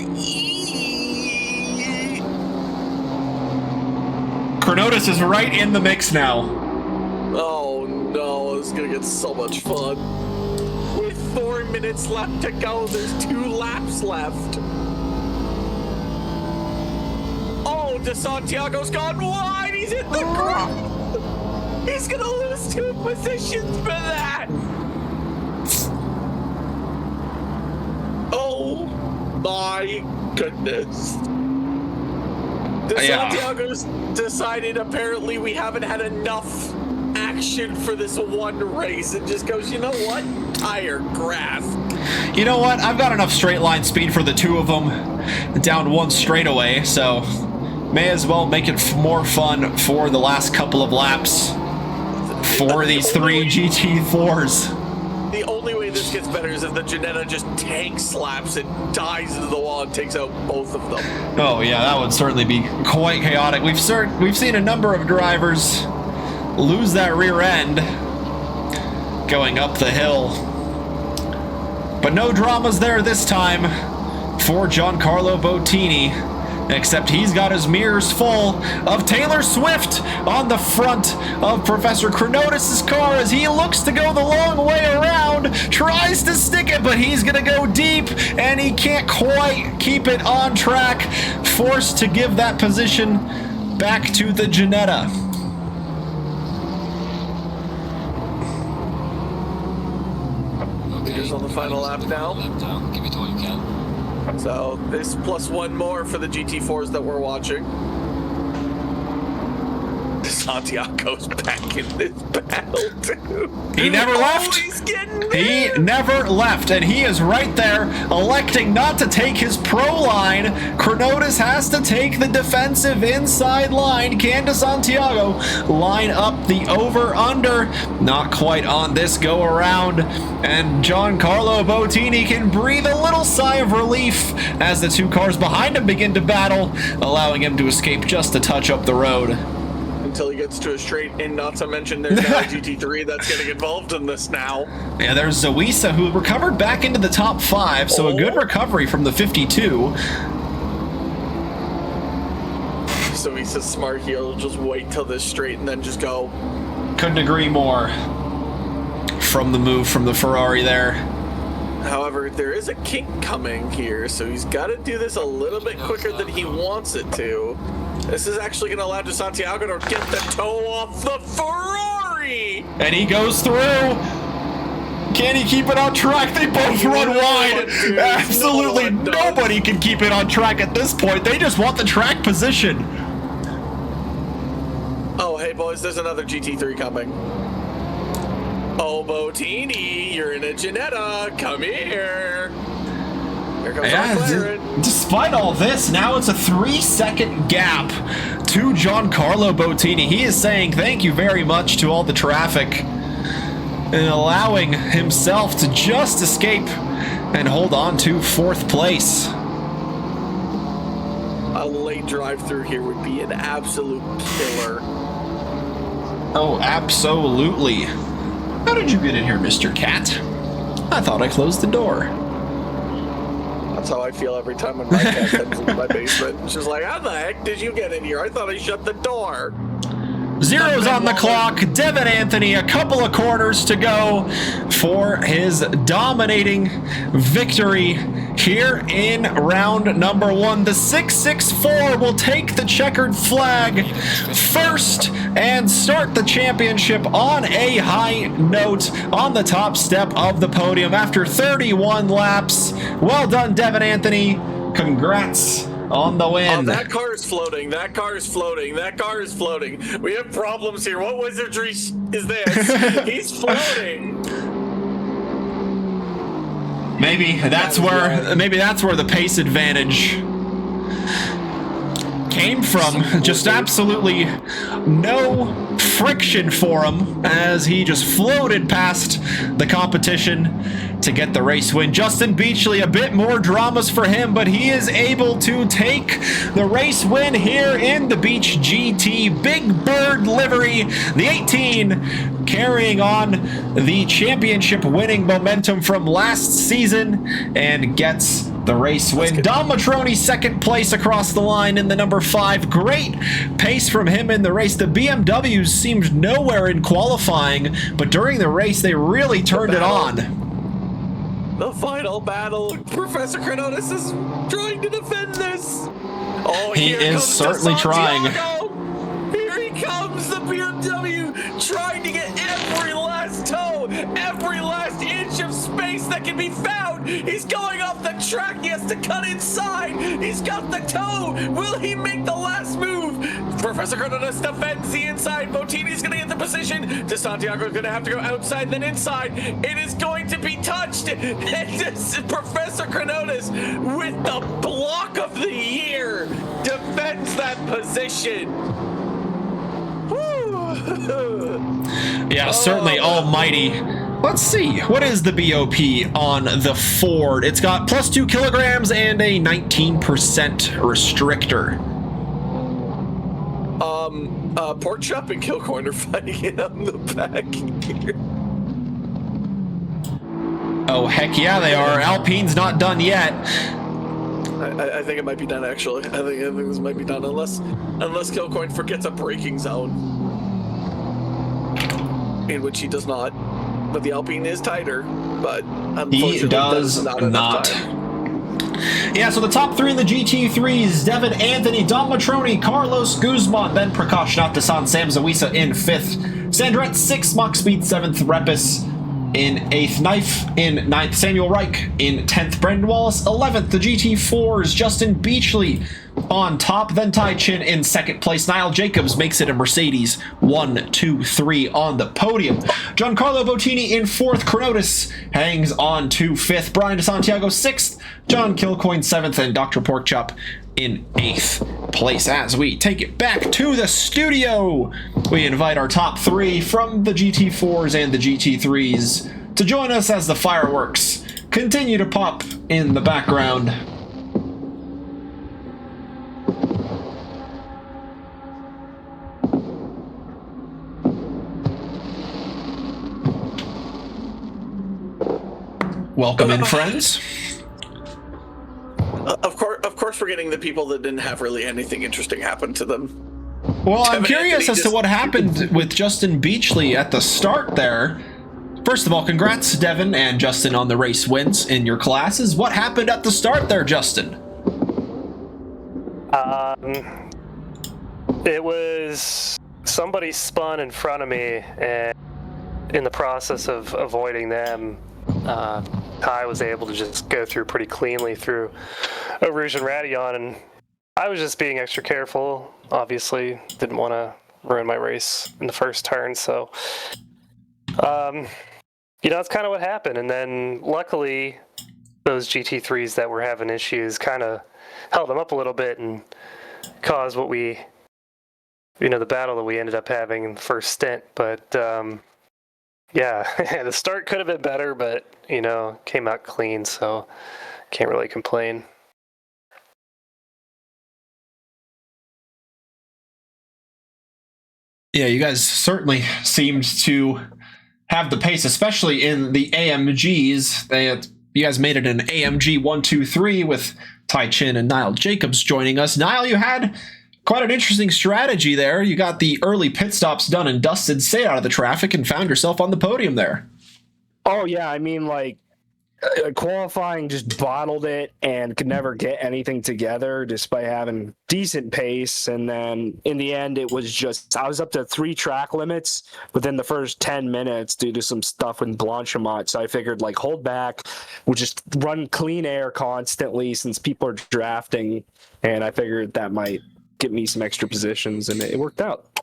Kronotus is right in the mix now. Oh no, this is gonna get so much fun. With 4 minutes left to go, there's 2 laps left. Oh, De Santiago's gone wide. He's in the ground. He's gonna lose 2 positions for that! Oh my goodness. De Santiago's decided apparently we haven't had enough action for this one race and just goes, you know what? Tire grass. You know what? I've got enough straight line speed for the 2 of them down 1 straightaway, so may as well make it more fun for the last couple of laps. For these 3 GT4s. The only way this gets better is if the Ginetta just tank slaps and dives into the wall and takes out both of them. Oh yeah, that would certainly be quite chaotic. We've seen a number of drivers lose that rear end going up the hill. But no dramas there this time for Giancarlo Boutini. Except he's got his mirrors full of Taylor Swift on the front of Professor Kronotus' car as he looks to go the long way around, tries to stick it, but he's gonna go deep, and he can't quite keep it on track, forced to give that position back to the Ginetta. Here's on the final lap now. Give it all you can. So this plus one more for the GT4s that we're watching. Santiago's back in this battle too. He never left. He's getting He there. never left, and he is right there, electing not to take his pro line. Kronotus has to take the defensive inside line. Can Santiago line up the over-under? Not quite on this go-around, and Giancarlo Boutini can breathe a little sigh of relief as the two cars behind him begin to battle, allowing him to escape just a touch up the road. Until he gets to a straight, and not to mention there's now a GT3 that's getting involved in this now. Yeah, there's Zawisa, who recovered back into the top 5, so a good recovery from the 52. So he's a smart, he'll just wait till this straight and then just go. Couldn't agree more from the move from the Ferrari there. However, there is a kink coming here, so he's got to do this a little bit quicker than he wants it to. This is actually going to allow Santiago to get the toe off the Ferrari! And he goes through. Can he keep it on track? They both run wide. Absolutely nobody can keep it on track at this point. They just want the track position. Oh, hey boys, there's another GT3 coming. Oh, Boutini, you're in a Ginetta. Come here. Here comes our McLaren. Despite all this, now it's a 3-second gap to Giancarlo Boutini. He is saying thank you very much to all the traffic and allowing himself to just escape and hold on to 4th place. A late drive-through here would be an absolute killer. Oh, absolutely. How did you get in here, Mr. Cat? I thought I closed the door. That's how I feel every time when my cat comes into my basement. She's like, how the heck did you get in here? I thought I shut the door. Zero's on the clock. Devin Anthony, a couple of corners to go for his dominating victory here in round number 1. The 664 will take the checkered flag first and start the championship on a high note on the top step of the podium after 31 laps. Well done, Devin Anthony. Congrats on the win. Oh, that car is floating. That car is floating. That car is floating. We have problems here. What wizardry is this? He's floating. Maybe that's where the pace advantage came from. Just absolutely no friction for him as he just floated past the competition to get the race win. Justin Beachley, a bit more dramas for him, but he is able to take the race win here in the Beach GT Big Bird livery. The 18 carrying on the championship winning momentum from last season and gets the race win. Dom Matroni, 2nd place across the line in the number 5. Great pace from him in the race. The BMWs seemed nowhere in qualifying, but during the race they really turned it on. The final battle. Professor Kronotus is trying to defend this. Oh, he is certainly trying. Here he comes, the BMW, trying to get every last toe, every last inch of space that can be found. He's going off the track. He has to cut inside. He's got the toe. Will he make the last move? Professor Kronotus defends the inside. Boutini's going to get the position. Santiago's going to have to go outside, then inside. It is going to be touched. And Professor Kronotus, with the block of the year, defends that position. Yeah, certainly almighty. Let's see, what is the BOP on the Ford? It's got plus 2 kilograms and a 19% restrictor. Pork chop and kill corner fighting it on the back here. Oh, heck yeah, they are. Alpine's not done yet. I think it might be done, actually. I think this might be done, unless Kilcoin forgets a braking zone, in which he does not. But the Alpine is tighter, but unfortunately he does not. Enough time. Yeah, so the top three in the GT3s, Devin Anthony, Dom Matroni, Carlos Guzman, Ben Prakash Naftasan, Sam Zawisa in 5th, Sandrette 6th, Mach Speed 7th, Repus in 8th, Knife in 9th, Samuel Reich in 10th, Brendan Wallace 11th, the GT4s, Justin Beachley on top, then Tai Chin in 2nd place. Nile Jacobs makes it a Mercedes 1, 2, 3 on the podium. Giancarlo Boutini in 4th, Kronotus hangs on to 5th, Brian Santiago 6th, John Kilcoin 7th, and Dr. Porkchop in 8th place. As we take it back to the studio, we invite our top 3 from the GT4s and the GT3s to join us as the fireworks continue to pop in the background. Welcome in, friends. Of course, we're getting the people that didn't have really anything interesting happen to them. Well, I'm curious as to what happened with Justin Beachley at the start there. First of all, congrats, Devin and Justin, on the race wins in your classes. What happened at the start there, Justin? It was somebody spun in front of me, and in the process of avoiding them, Ty was able to just go through pretty cleanly through a Rouge and Radeon, and I was just being extra careful. Obviously, didn't want to ruin my race in the first turn, so that's kind of what happened. And then luckily, those GT3s that were having issues kind of held them up a little bit and caused what the battle that we ended up having in the first stint. But yeah, the start could have been better, but came out clean, so can't really complain. Yeah, you guys certainly seemed to have the pace, especially in the AMGs. You guys made it an AMG 1, 2, 3 with Tai Chin and Nile Jacobs joining us. Nile, you had quite an interesting strategy there. You got the early pit stops done and dusted, stayed out of the traffic, and found yourself on the podium there. Oh, yeah. I mean, qualifying just bottled it and could never get anything together despite having decent pace. And then in the end, it was just, I was up to 3 track limits within the first 10 minutes due to some stuff with Blanchimont. So I figured hold back, we'll just run clean air constantly since people are drafting. And I figured that might get me some extra positions, and it worked out.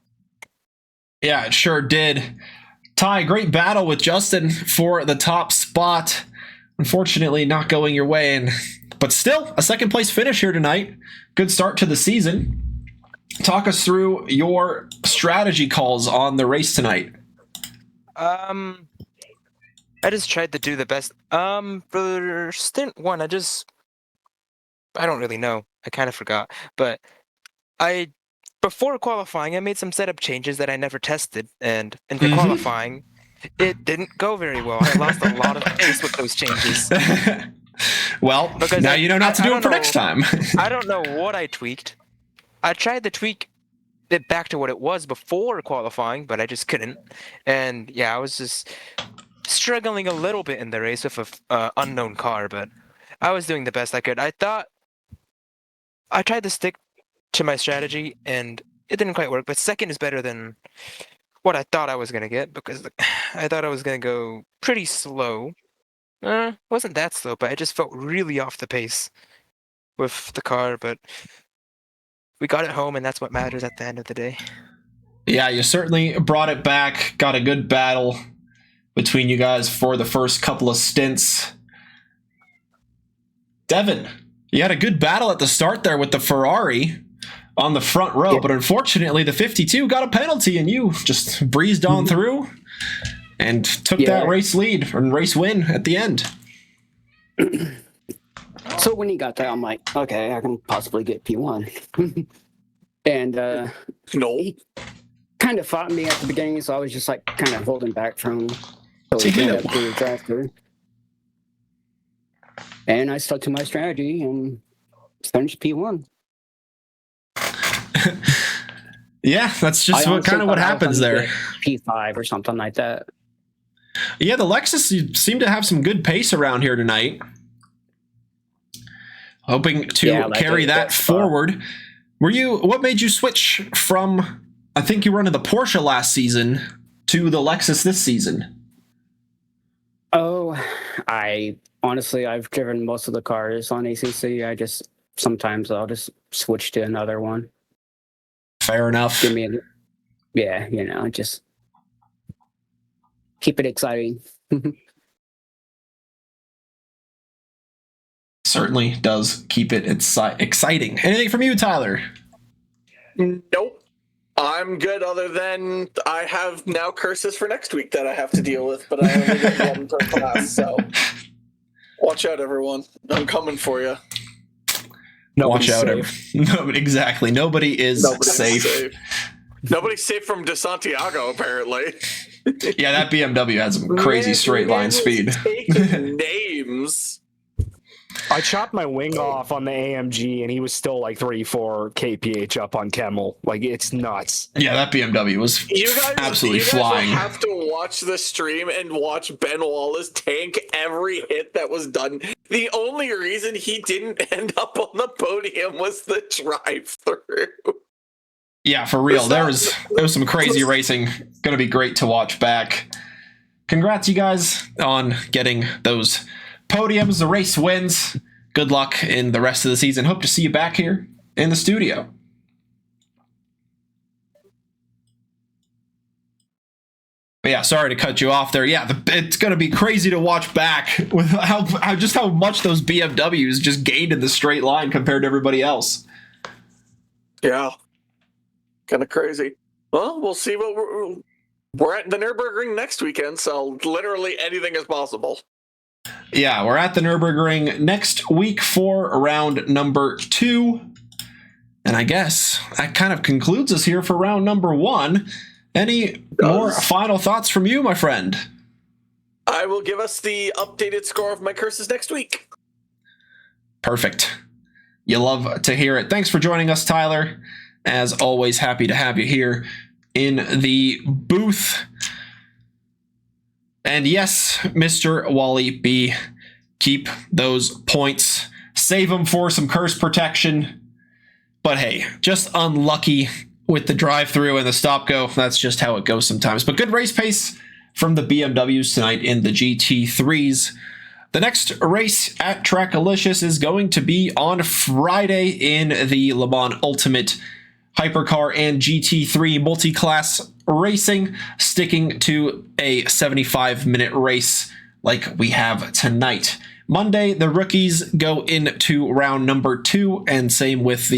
Yeah, it sure did. Ty, great battle with Justin for the top spot. Unfortunately, not going your way, but still a second place finish here tonight. Good start to the season. Talk us through your strategy calls on the race tonight. I just tried to do the best. For stint 1, I don't really know. I kind of forgot, but before qualifying, I made some setup changes that I never tested, and into qualifying, it didn't go very well. I lost a lot of pace with those changes. Well, because now you know not to do it for next time. I don't know what I tweaked. I tried to tweak it back to what it was before qualifying, but I just couldn't. And yeah, I was just struggling a little bit in the race with an unknown car, but I was doing the best I could. I tried to stick to my strategy, and it didn't quite work, but second is better than what I thought I was going to get, because I thought I was going to go pretty slow. Wasn't that slow, but I just felt really off the pace with the car, but we got it home, and that's what matters at the end of the day. Yeah, you certainly brought it back, got a good battle between you guys for the first couple of stints. Devin, you had a good battle at the start there with the Ferrari on the front row, but unfortunately the 52 got a penalty and you just breezed on through and took that race lead and race win at the end. So when he got that, I'm like, okay, I can possibly get P1. And he kind of fought me at the beginning, so I was just kind of holding back from him until he ended up doing the drive through. And I stuck to my strategy, and finished P1. Yeah, that's just what happens there. P5 or something like that. Yeah, the Lexus seem to have some good pace around here tonight. Hoping to carry that forward. What made you switch from, I think you were into the Porsche last season, to the Lexus this season? Oh, I've driven most of the cars on ACC. Sometimes I'll just switch to another one. Fair enough. Just keep it exciting. Certainly does keep it exciting. Anything from you, Tyler? Nope. I'm good, other than I have now curses for next week that I have to deal with, but I only get one per class, so watch out, everyone. I'm coming for you. Watch out. Exactly. Nobody is safe. Nobody's safe from Santiago, apparently. Yeah, that BMW has some crazy straight line speed. Taking names. I chopped my wing off on the AMG, and he was still like 3-4 kph up on Kemmel. Like, it's nuts. Yeah, that BMW was absolutely flying. You guys will have to watch the stream and watch Ben Wallace tank every hit that was done. The only reason he didn't end up on the podium was the drive-through. Yeah, for real. There was some crazy racing. Going to be great to watch back. Congrats, you guys, on getting those podiums, the race wins. Good luck in the rest of the season. Hope to see you back here in the studio. But yeah, sorry to cut you off there. Yeah, it's going to be crazy to watch back with how much those BMWs just gained in the straight line compared to everybody else. Yeah. Kind of crazy. Well, we'll see what we're at the Nürburgring next weekend, so literally anything is possible. Yeah, we're at the Nürburgring next week for round number 2. And I guess that kind of concludes us here for round number 1. Any more final thoughts from you, my friend? I will give us the updated score of my curses next week. Perfect. You love to hear it. Thanks for joining us, Tyler. As always, happy to have you here in the booth. And yes, Mr. Wally B, keep those points. Save them for some curse protection. But hey, just unlucky with the drive-through and the stop-go. That's just how it goes sometimes. But good race pace from the BMWs tonight in the GT3s. The next race at Trackilicious is going to be on Friday in the Le Mans Ultimate Hypercar and GT3 Multiclass racing, sticking to a 75-minute race like we have tonight. Monday, the rookies go into round number 2, and same with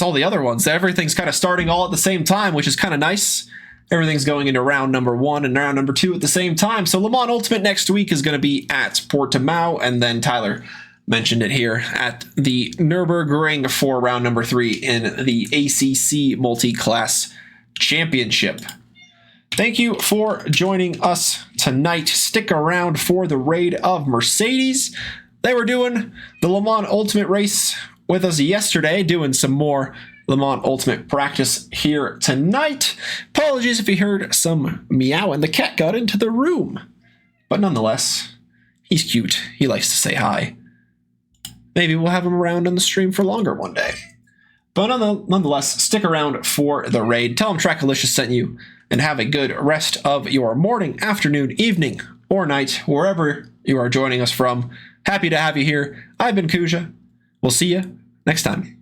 all the other ones. Everything's kind of starting all at the same time, which is kind of nice. Everything's going into round number 1 and round number 2 at the same time. So Le Mans Ultimate next week is going to be at Portimao, and then Tyler mentioned it here at the Nürburgring for round number 3 in the ACC Multiclass Championship. Thank you for joining us tonight. Stick around for the raid of Mercedes. They were doing the Le Mans Ultimate race with us yesterday, doing some more Le Mans Ultimate practice here tonight. Apologies if you heard some meowing. The cat got into the room. But nonetheless, he's cute. He likes to say hi. Maybe we'll have him around on the stream for longer one day. But nonetheless, stick around for the raid. Tell him Trackilicious sent you, and have a good rest of your morning, afternoon, evening, or night, wherever you are joining us from. Happy to have you here. I've been Kuja. We'll see you next time.